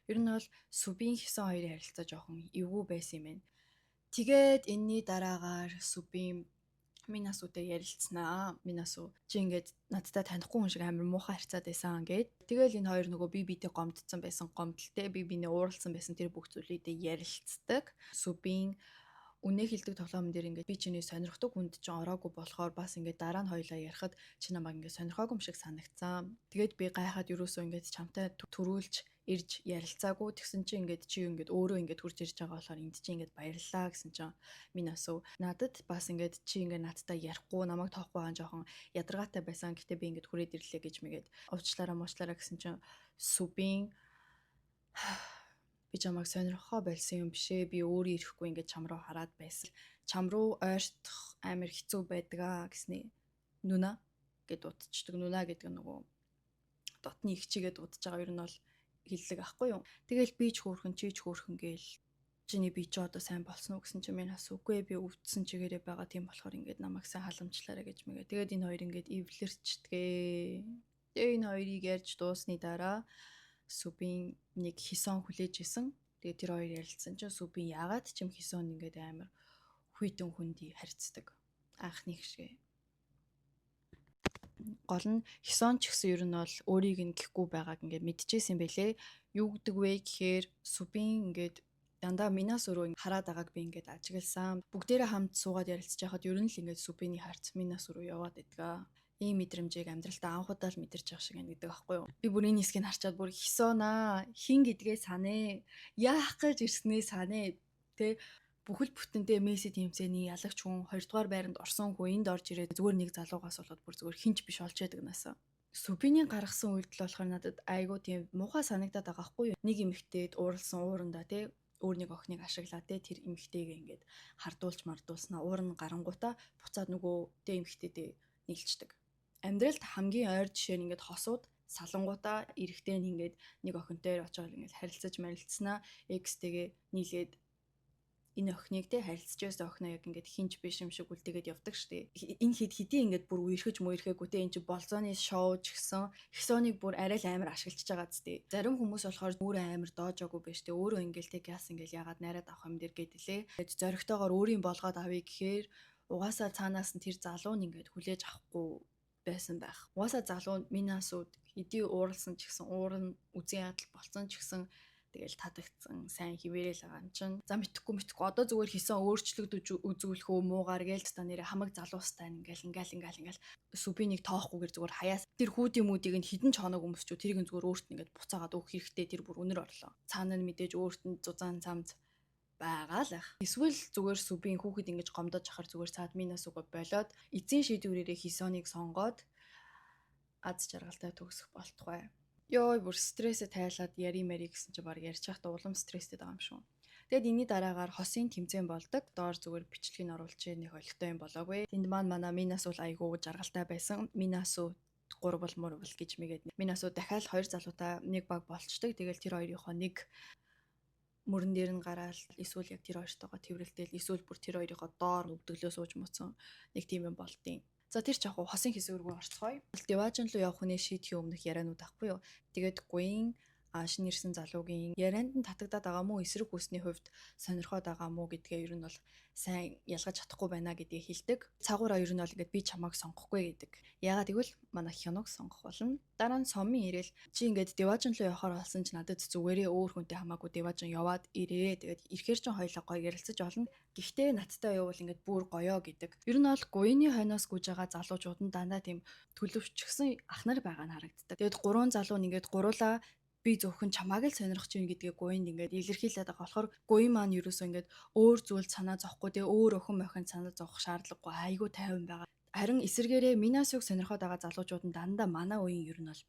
Speaker 1: Ер нь бол сүбийн хисэн хоёрын харилцаа жоохон эвгүй байсан юм байна. Тэгээд энэний дараагаар сүбийн Минасутай ярилцсанаа. Минасу чи ингээд надтай танихгүй хүн шиг амар муухай харьцаад байсан гэд. Тэгэл энэ хоёр нөгөө бие биедээ гомдсон байсан гомдолтой бие биенээ ууралсан байсан тэр бүх зүйлүүдээ ярилцдаг. Сүбийн үнэ хэлдэг тоглоом дээр ингээд би чиний сонирхдаг хүнд чинь ороогүй болохоор бас ингээд дараа нь хоёлаа ярихад чи намайг ингээд сонирхоогүй юм шиг санагцсан. Тэгээд би гайхаад юусоо ингээд чамтай төрүүлж ирж ярилцаагүй тэгсэн чи ингээд чи ингээд өөрөө ингээд хурж ирж байгаа болохоор энд чи ингээд баярлаа гэсэн чинь Минасу надад бас ингээд чи ингээд надтай ярихгүй намайг тоохгүй байгаа жоохон ядаргаатай байсан. Гэтэ би ингээд хүрээд ирлээ гэж мэгээд уучлаараа гэсэн чинь Сүбийн би чамайг сонирхоо болсон юм бишээ. Би өөрөө ирэхгүй ингээд чам руу хараад байсан. Чам руу ойртох амар хэцүү байдаг гэснээ. Нүна гэд удчихдаг. Нүна гэдэг нь нөгөө дотны их чигээд удаж байгаа ер нь бол хэллэг ахгүй юу. Тэгэл би ч хөөрхөн чи ч хөөрхөн гээл чиний би ч одоо сайн болсон уу гэсэн чинь минь бас үгүй би өвдсөн чигээрээ байгаа тийм болохоор ингээд намайг сайн халамжлаарай гэж мэгээ. Тэгээд энэ хоёр ингээд эвлэрчдгээ. Тэгээ энэ хоёрыг ярьж дуусны дараа Сүбийн нэг хисон хүлээж исэн. Тэгээ тэр хоёр ярилцсан чинь Сүбийн яагаад ч юм хисон ингээд амар хүйтэн хүндий харьцдаг. Анхны хшгэ. Гол нь хисон ч гэсэн ер нь бол өөрийг нь гэхгүй байгааг ингээд мэдчихсэн бэлээ. Юу гэдэг вэ гэхээр Сүбийн ингээд дандаа Минас өрөө хараад байгааг би ингээд ажигласан. Бүгдээрээ хамт суугаад ярилцж байхад ер нь л ингээд Сүбиний харц Минас өрөө яваад иддэг. Ийм мэдрэмжийг амьдралдаа анхудаа л мэдэрч явах шиг байна гэдэг байхгүй юу. Би бүр энэ хэсгийг харчаад бүр хисонаа хин гэдгээ санаа. Яах гэж ирснээ санаа. Тэ бүхэл бүтэнтэй мессеж тэмцээний ялагч хүн 2 дугаар байранд орсон хүн энд орж ирээд зүгээр нэг залуугаас болоод бүр зүгээр хинч биш олж яадаг насаа. Сүбиний гаргасан үйлдэл болохоор надад айгуу тийм муухай санагдаад байгаа байхгүй юу. Нэг эмэгтэйд ууралсан уурандаа тэ өөр нэг охиныг ашиглаад тэр эмэгтэйгээ ингээд хардуулж мардуулснаа уур нь гарангуудаа буцаад нөгөө тэ эмэгтэйдээ нийлчдэг. Амьдралд хамгийн ойр жишээ нь ингээд хосууд салангуудаа эрэхтэй нь ингээд нэг охинтой очоод ингээд харилцаж марилцснаа экстэйгээ нийлээд энэ охиныг тэ харилцаж байсан охиноо яг ингээд хинч биш юм шиг үлдээгээд явдаг штэ. Энэ хэдий ингээд бүр үерхэж мөөрхөөгүй тэ энэ чи болзооны шоу ч гэсэн хисоныг бүр арай л амар ашиглаж байгаа зү. Зарим хүмүүс болохоор өөрөө амар доожоогүй байж тэ өөрөө ингээд тэг яас ингээд ягаад найраад авах юм дэр гэдэлээ. Зоригтойгоор өөрийн болгоод авъя гэхээр угаасаа цаанаас нь тэр залуу нь ингээд хүлээж авахгүй байсан байх. Угаасаа залуу Минасуд хэдий ууралсан ч гэсэн уур нь үзэн ядал болсон ч гэсэн тэгэл татагдсан сайн хിവэрэл байгаа юм чинь. За мэдхгүй одоо зүгээр хийсэн өөрчлөгдөж үзүүлэх үү муугаар гээл та нэрэ хамаг залуустай ингээл Сүбинийг тоохгүйгээр зүгээр хаяас тэр хүүдийн мүүдийг нь хідэн ч хоног өмсчүү тэрийг нь зүгээр өөрт нь ингээд буцаагаад өгөх хэрэгтэй тэр бүр өнөр орлоо. Цаана нь мэдээж өөрт нь зузаан цамц байгаа л ах. Эсвэл зүгээр Сүбийн хүүхэд ингэж гомдож ахаар зүгээр цаад Минасуг болоод эзэн шийдвэрээрээ хисоныг сонгоод аз жаргалтай төгсөх болтугай. Йой бүр стрессээ тайлаад яри гэсэн чи баг ярьж байхдаа улам стресстэй байгаа юм шүү. Тэгэд энэний дараагаар хосын тэмцээн болдог. Доор зүгээр бичлэгийг оруулж нэг олигтой юм болоогүй. Тэнд манай Минасу айгуу жаргалтай байсан. Минасу гурвал мурвал гэж мэгээд Минасу дахиад 2 залуутай нэг баг болчдөг. Тэгэл тэр хоёрынхоо нэг мөрөн дээр нь гараал эсвэл яг тэр хоёртойгоо тэрвэрлдээл эсвэл бүр тэр хоёрынхоо доор өвдөглөө сууж муцсан нэг тийм юм болдیں۔ За тэр ч яг хосын хэсэг рүү орцгоё. Деважин руу явах хүний шийдэхийн өмнөх яриануд ахгүй юу. Тэгээд Гуин шинэ ирсэн залуугийн ярианд нь татагдаад байгаа мó эсрэг хүсний хувьд сонирхоод байгаа мó гэдгээ ер нь бол сайн ялгаж чадахгүй байна гэдгийг хэлдэг. Цагаараа ер нь бол ингээд би чамайг сонгохгүй гэдэг. Яагаад гэвэл манай Хёног сонгох болно. Дараа нь Сомын ирэл чи ингээд Деважин руу явахаар болсон ч надад зүгээрээ өөр хүнтэй хамаагүй Деважин яваад ирээ. Тэгээд ирэхээр ч хоёлаа гоё ярилцаж олно. Гэхдээ надтай явбал ингээд бүр гоёо гэдэг. Ер нь бол Гуины хойноос гүйж байгаа залуучууд нь дандаа тийм төлөвчгсөн ах нар байгаа нь харагддаг. Тэгээд 3 залуу нь ингээд гуруулаа би зөвхөн чамааг л сонирхож байна гэдгээ Гуйнд ингээд илэрхийлээд байгаа болохоор Гуин маань ерөөсөө ингээд өөр зүйл санаа зовхгүй тэгээ өөр охин мохин санаа зовох шаардлагагүй айгүй тайван байгаа. Харин эсэргээрээ Минасуг сонирхоод байгаа залуучууд нь дандаа манай үеийн ер нь бол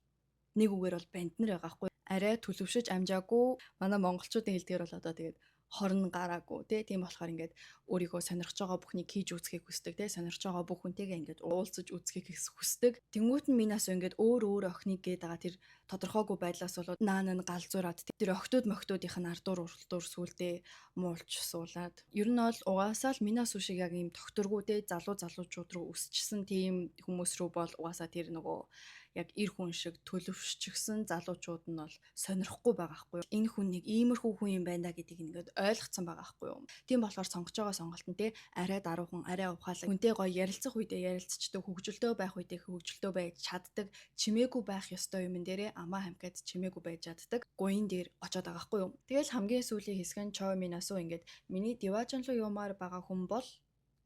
Speaker 1: нэг үгээр бол банднер байгаа хгүй арай төлөвшөж амжаагүй манай монголчуудын хэлдгээр бол одоо тэгээд хорн гараагүй тийм болохоор ингээд өөрийгөө сонирхож байгаа бүхнийг хийж үзхийг хүсдэг сонирхож байгаа бүх хүнтэйгээ ингээд уулзаж үзхийг хүсдэг. Тэнгүүт нь Минасу ингээд өөр охиныг гээд байгаа тэр тодорхойгүй байдлаас болоод наан нь галзуураад тэр охтууд мохтуудынх нь ардуур уралдуур сүулдэ муулж суулаад ер нь бол угаасаа л Минасу шиг яг ийм докторгүй залуучууд руу өсчихсэн тийм хүмүүс рүү бол угаасаа тэр нөгөө яг эр хүн шиг төлөвшчихсэн залуучууд нь бол сонирхгүй байгаа хгүй. Энэ хүн нэг иймэрхүү хүн юм байна да гэдгийг ингээд ойлгоцсон байгаа хгүй юу. Тийм болохоор сонгож байгаа сонголт нь арай даруухан, арай ухаалаг, хүнтэй гоё ярилцах үедээ ярилцчдаг, хөгжилдөө байх үедээ хөгжилдөө байж чаддаг, чимээгүй байх ёстой юмн дээрээ амаа хамгаад чимээгүй байж чаддаг гуйн дээр очоод байгаа хгүй юу. Тэгэл хамгийн сүүлийн хэсэг нь Чой Минасу ингээд миний диважн руу юмар байгаа хүн бол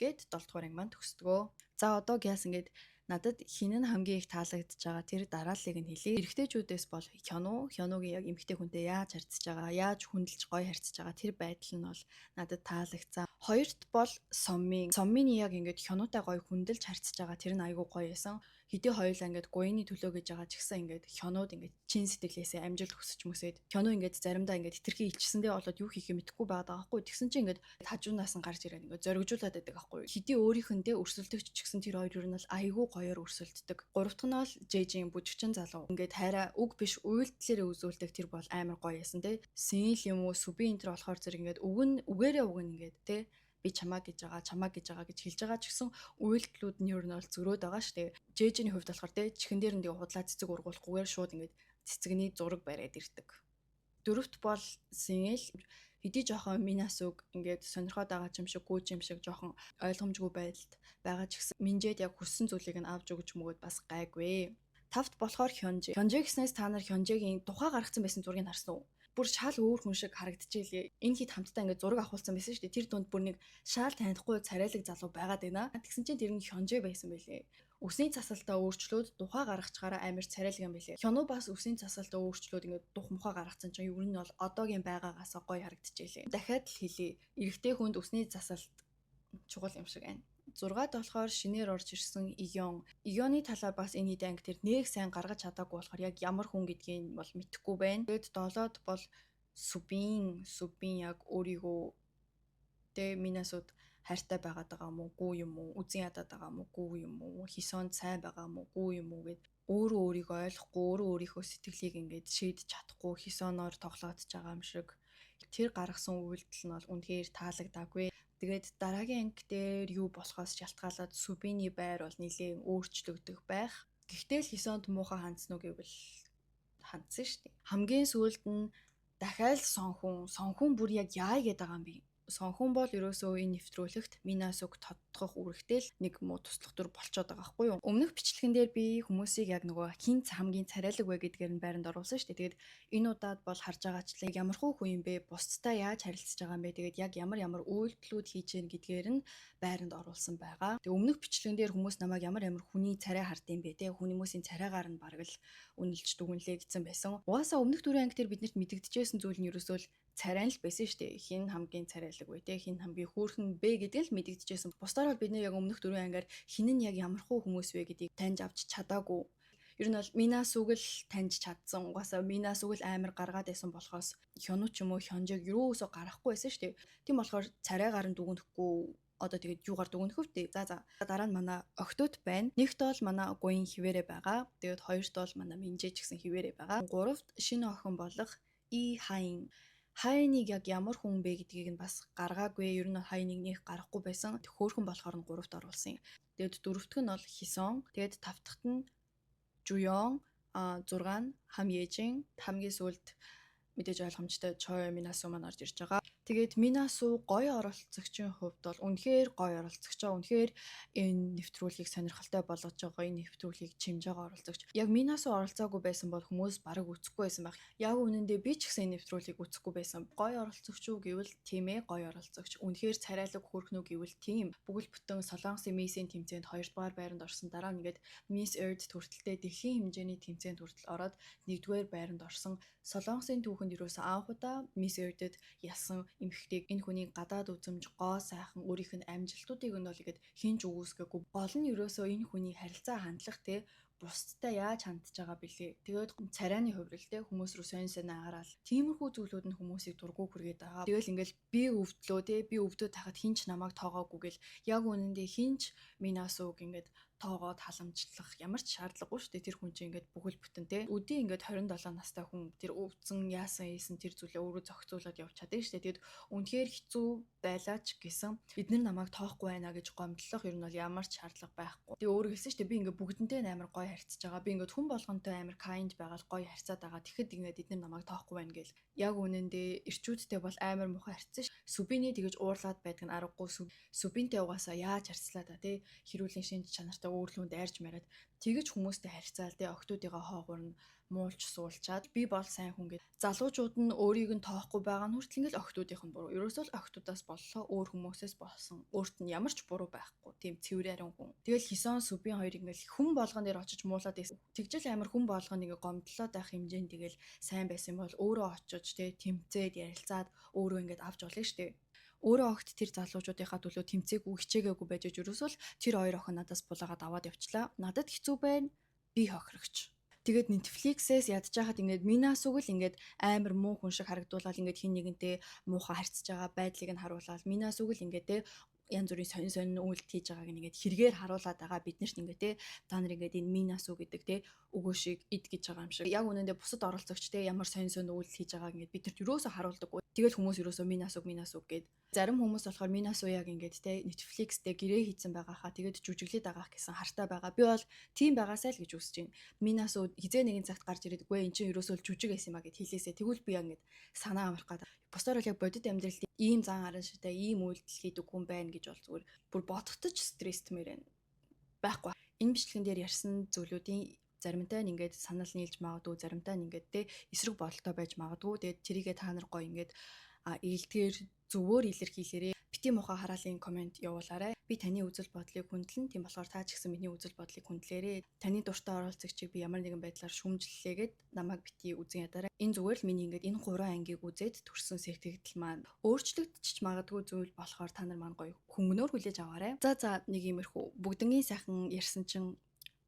Speaker 1: гэд 7 дугаар анги маань төгсдгөө. За одоо гяс ингээд надад хин нь хамгийн их таалагдж байгаа тэр дарааллыг нь хэлье. Эрэгтэйчүүдээс бол Хёнугийн яг эмэгтэй хүнтэй яаж харьцаж байгаа, яаж хүндэлж гоё харьцаж байгаа тэр байдал нь бол надад таалагдсан. Хоёрт бол Соммины яг ингээд Хёнутай гоё хүндэлж харьцаж байгаа тэр нь айгүй гоё байсан. Хэдий хоёулаа ингээд гуйны төлөө гэж байгаа ч гэсэн ингээд Хёнууд ингээд чин сэтгэлээсээ амжилт хүсэж мөсөд Хёну ингээд заримдаа ингээд хитрхи илчсэндээ болоод юу хийхээ мэдэхгүй байгаа байхгүй. Тэгсэн чинь ингээд хажуунаас нь гарч ирээд ингээд зоригжуулаад байдаг байхгүй. Хэдий өөрийнхөндөө өрсөлдөгч ч гэсэн тэр хоёр юу нь айгүй гоёор өрсөлддөг. Гурав дахь нь бол Жэжийн бүжигчин залуу. Ингээд хайраа үг биш үйлдэлээрээ үзүүлдэг тэр бол амар гоё ясан Синл юм уу Сүби энэ төр болохоор зэрэг ингээд үгээрээ ингээд би чамаа гэж байгаа гэж хэлж байгаа ч гэсэн үйлдэлүүд нь юу нь бол зөрөөд байгаа шүү. Жэжийн хувьд болохоор чихэн дээр нь худлаа цэцэг ургуулахгүйгээр шууд ингээд цэцэгний зураг бариад ирдэг. Дөрөвт бол Синл хэдий жоохон Минасуг ингээд сонирхоод байгаа юм шиг гүйч юм шиг жоохон ойлгомжгүй байдалд байгаа ч гэсэн Минжэд яг хүссэн зүйлийг нь авч өгч мөгөөд бас гайгүй. Тавт болохоор Хёнжэ гэснээс та нар Хёнжэгийн тухай гаргацсан байсан зургийг харсан уу? Бүр шал өөр хүн шиг харагдчихжээ. Энэ хэд хамтдаа ингээд зураг авахулсан байсан шүү дээ. Тэр дунд бүр нэг шал танихгүй царайлаг залуу байгаад байна. Тэгсэн чинь тэр нь Хёнжэ байсан байлээ. Үсний цасалтаа өөрчлөөд тухай гаргachаараа амар царайлаг юм байлээ. Хёну бас үсний цасалтаа өөрчлөөд ингээд дух мухаа гаргацсан чинь ер нь бол одоогийн байгаагаас гоё харагдчихжээ. Дахиад л хэлье. Эрэгтэй хүнд үсний цасалт чухал юм шиг байна. 6-д болохоор шинээр орж ирсэн Игёны талаар бас энэ хэд анги тэр нэг сайн гаргаж чадаагүй болохоор яг ямар хүн гэдгийг бол мэдэхгүй байна. Тэгэд 7-д бол Сүбин яг өөрийгөө Минасуд хайртай байгаад байгаа юм уу, гүй юм уу, үзэн ядаад байгаа юм уу, гүй юм уу, Хисонд сайн байгаа юм уу, гүй юм уу гэд өөрийгөө ойлгохгүй, өөрийнхөө сэтгэлийг ингээд шийдэж чадахгүй Хисоноор тоглоодж байгаа юм шиг. Тэр гаргасан үйлдэл нь бол үнэхээр таалагдаагүй. Тэгээд дараагийн анги дээр юу болохоос шалтгаалаад Сүбиний байр бол нэлээд өөрчлөгдөх байх. Гэхдээ л Хисонд муухай хандсан уу гэвэл хандсан шүү дээ. Хамгийн сүүлд нь дахиад Сонхун бүр яг яа гэдэг байгаа юм бэ? Сонхун бол ерөөсөө энэ нэвтрүүлэгт Минасуг тодтогох үүрэгтэй л нэг муу туслах дүр болчиход байгаа байхгүй юу? Өмнөх бичлэгэн дээр би хүмүүсийг яг нөгөө хин хамгийн царайлаг вэ гэдгээр нь байранд оруулсан шүү дээ. Тэгээд энэ удаад бол харж байгаачлаа ямархуу хүн юм бэ? Бусдтай яаж харилцаж байгаа юм бэ? Тэгээд яг ямар үйлдэлүүд хийж гэн гэдгээр нь байранд оруулсан байгаа. Тэгээд өмнөх бичлэгэн дээр хүмүүс намайг ямар хүний царай хардсан бэ? Хүмүүсийн царайгаар нь бараг л үнэлж дүгнэлээ гэсэн байсан. Угаасаа өмнөх дөрвөн анги дээр биднэрт мэдэгдэжсэн зүйл нь ерөөсөө л царай л байсан шүү дээ. Хин хамгийн царайлаг вэ хин хамгийн хөөрхөн бэ гэдэг л мэдэгдэжсэн. Бусдаар бол бид нэр яг өмнөх дөрвөн ангиар хин нь яг ямархуу хүмүүс вэ гэдгийг таньж авч чадаагүй. Ер нь бол Минасуг л таньж чадсан. Угаасаа Минасуг л амар гаргаад байсан болохоос Хёну ч юм уу Хёнжэг юусоо гарахгүй байсан шүү дээ. Тийм болохоор царайгаар нь дүгнэхгүй одоо тэгээд юугаар дүгнэх вэ? За дараа нь манай октод байна. Нэгт бол манай гуйн хിവэрэ байгаа. Тэгээд хоёрт бол манай Минжэ ч гэсэн хിവэрэ байгаа. Гуравт шинэ охин болох Хайныг яг ямар хүн бэ гэдгийг нь бас гаргаагүй. Ер нь Хайныг нэх гарахгүй байсан. Хөөхөн болохоор нь 3-т оруулсан. Тэгээд 4-т нь бол Хисон. Тэгээд 5-т нь Жуён, 6 нь Хамьежин, хамгийн сүүлд мэдээж ойлгомжтой Чой Минасу маань орж ирж байгаа. Тэгээд Минасу гоё оролцогчийн хувьд бол үнэхээр гоё оролцогчоо. Үнэхээр энэ нэвтрүүлгийг сонирхолтой болгож байгаа. Энэ нэвтрүүлгийг чимж байгаа оролцогч. Яг Минасу оролцоогүй байсан бол хүмүүс бараг үзэхгүй байсан байх. Яг үнэндээ би ч гэсэн энэ нэвтрүүлгийг үзэхгүй байсан. Гоё оролцогч уу гэвэл тийм ээ гоё оролцогч. Үнэхээр царайлаг хөөрхнүү гэвэл тийм. Бүгэл бүтэн Солонгосын Миссийн тэмцээнд 2-р байранд орсон. Дараа нь ингээд Miss Earth хүртэлтэй дэлхийн хэмжээний тэмцээнд хүртэл ороод 1-р байранд орсон. Солонгосын түүхэнд юусаа анхудаа Miss Earth-д ялсан эмэгтэйг энэ хүний гадаад үзэмж гоо сайхан өөрийнх нь амжилтуудыг нь бол ихэд хинж өгөөсгээгүй. Гол нь ерөөсөө энэ хүний харилцаа хандлах бусдтай яаж хандж байгаа бэлээ. Тэгээд царайны хувьралтэй хүмүүс рүү сонь агараал. Тиймэрхүү зүйлүүд нь хүмүүсийг дургу хүргээд байгаа. Тэгэл ингээл би өвдлөө те би өвдөд тахад хинч намайг тоогоогүй гэл яг үнэндээ хинч минасууг ингээд тоогоод халамжлах ямар ч шаардлагагүй шүү дээ. Тэр хүн чинь ингээд бүхэл бүтэн те өдөө ингээд 27 настай хүн тэр өвдсөн яасан ийсэн тэр зүйлээ өөрөө зохицуулаад явж чадсан шүү дээ. Тэгэд үнэхээр хэцүү байлаач гэсэн эдгээр намайг тоохгүй байна гэж гомдлох ер нь бол ямар ч шаардлага байхгүй. Тэгээ өөрөө хэлсэн шүү дээ би ингээд бүгдэнтэй амар гоё харьцаж байгаа. Би ингээд хүн болгонтой амар kind байгаад гоё харьцаад байгаа. Тэгэхэд ингээд эдгээр намайг тоохгүй байна гэл. Яг үнэндээ ирчүүдтэй бол амар муухай харьцсан ш. Сүбиний тэгэж уурлаад байдаг нь аргагүй сүбинтэй угаасаа яаж харьцлаа та тий хэрүүлийн шинж чанартай өөрлөнд дайрч мараад тэгэж хүмүүстэй харьцаал тий октоодыгаа хоогорн муулж суулчаад би бол сайн хүн гэд залуучууд нь өөрийг нь тоохгүй байгаа нь хүртэл ингээл октоодийнх нь буруу. Ерөөсөө л октоодаас боллоо өөр хүмүүсээс болсон. Өөрт нь ямар ч буруу байхгүй. Тийм цэврээрэн хүн. Тэгэл хисон сүбийн хоёр ингээл хүн болгон дээр очиж муулаад байсан. Тэгжэл амар хүн болгон ингээ гомдлоод байх хэмжээнд тэгэл сайн байсан бол өөрөө очиж тий тэмцээд ярилцаад өөрөө ингээд авч болно штэ. Өөрөө огт тэр залуучуудынхаа төлөө тэмцээгүй хичээгээгүй байж ерөөсөө л тэр хоёр охин надаас булаагаад аваад явчлаа. Надад хэцүү байна. Би хохирогч. Тэгээд Netflix-ээс ядж хахад ингээд Минасуг л ингээд амар муу хүн шиг харагдуулаад ингээд хин нэгэнтэй муухай харьцаж байгаа байдлыг нь харуулаад Минасуг л ингээд те янз бүрийн сонин үйлдэл хийж байгааг ингээд хэрэгээр харуулад байгаа биднэрт ингээд те та нар ингээд энэ Минасу гэдэг те өгөө шиг ид гэж байгаа юм шиг яг үнэндээ бусад оролцогч те ямар сонин үйлдэл хийж байгааг ингээд биднэрт юусоо харуулдаггүй. Тэгэл хүмүүс юусоо Минасу гэд зарим хүмүүс болохоор Минасу яг ингээд те Netflix дээр гэрээ хийцэн байгаа хаа тэгээд жүжиглээд байгаа гэсэн хартай байгаа. Би бол тийм байгаасай л гэж үсэж байна. Минасу хизээ нэгэн цагт гарч ирээд үгүй эн чинь юусоо жүжиг байсан юм а гэд хэлээсээ тэгвэл би яг ингээд санаа амрах гэдэг. Бусдаар бол яг бодит амьдралд ийм зан гаран шитэй ийм үйлдэл хийдэг хүн байна гэж бол зүгээр бүр бодогдож стрессмээр байхгүй. Энэ бичлэгэн дээр ярьсан зүйлүүдийн заримтай нь ингээд санал нийлж магадгүй, заримтай нь ингээд те эсрэг бодолтой байж магадгүй. Тэгээд тэрийгээ та нар гоё ингээд ээлдгээр зөвөр илэрхийлээрээ бити муха хараалын комент явуулаарай. Би таны үзэл бодлыг хүндлэн тийм болохоор та ч гэсэн миний үзэл бодлыг хүндлээрээ. Таны дуртай оролцогчийг би ямар нэгэн байдлаар шүүмжлэлээгээд намайг бити үзэн ядаарай. Энэ зүгээр л миний ингээд энэ 3 ангийг үзээд төрсэн сэтгэгдэл маань өөрчлөгдчих магадгүй зүйл болохоор та нар маань гоё хөнгөнөөр хүлээж аваарай. За нэг иймэрхүү бүгднгийн сайхан ярьсан чинь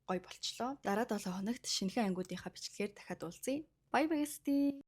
Speaker 1: гоё болчлоо. Дараа 7 хоногт шинэхэн ангиудынхаа бичлэгээр дахиад уулзъя. Bye bye.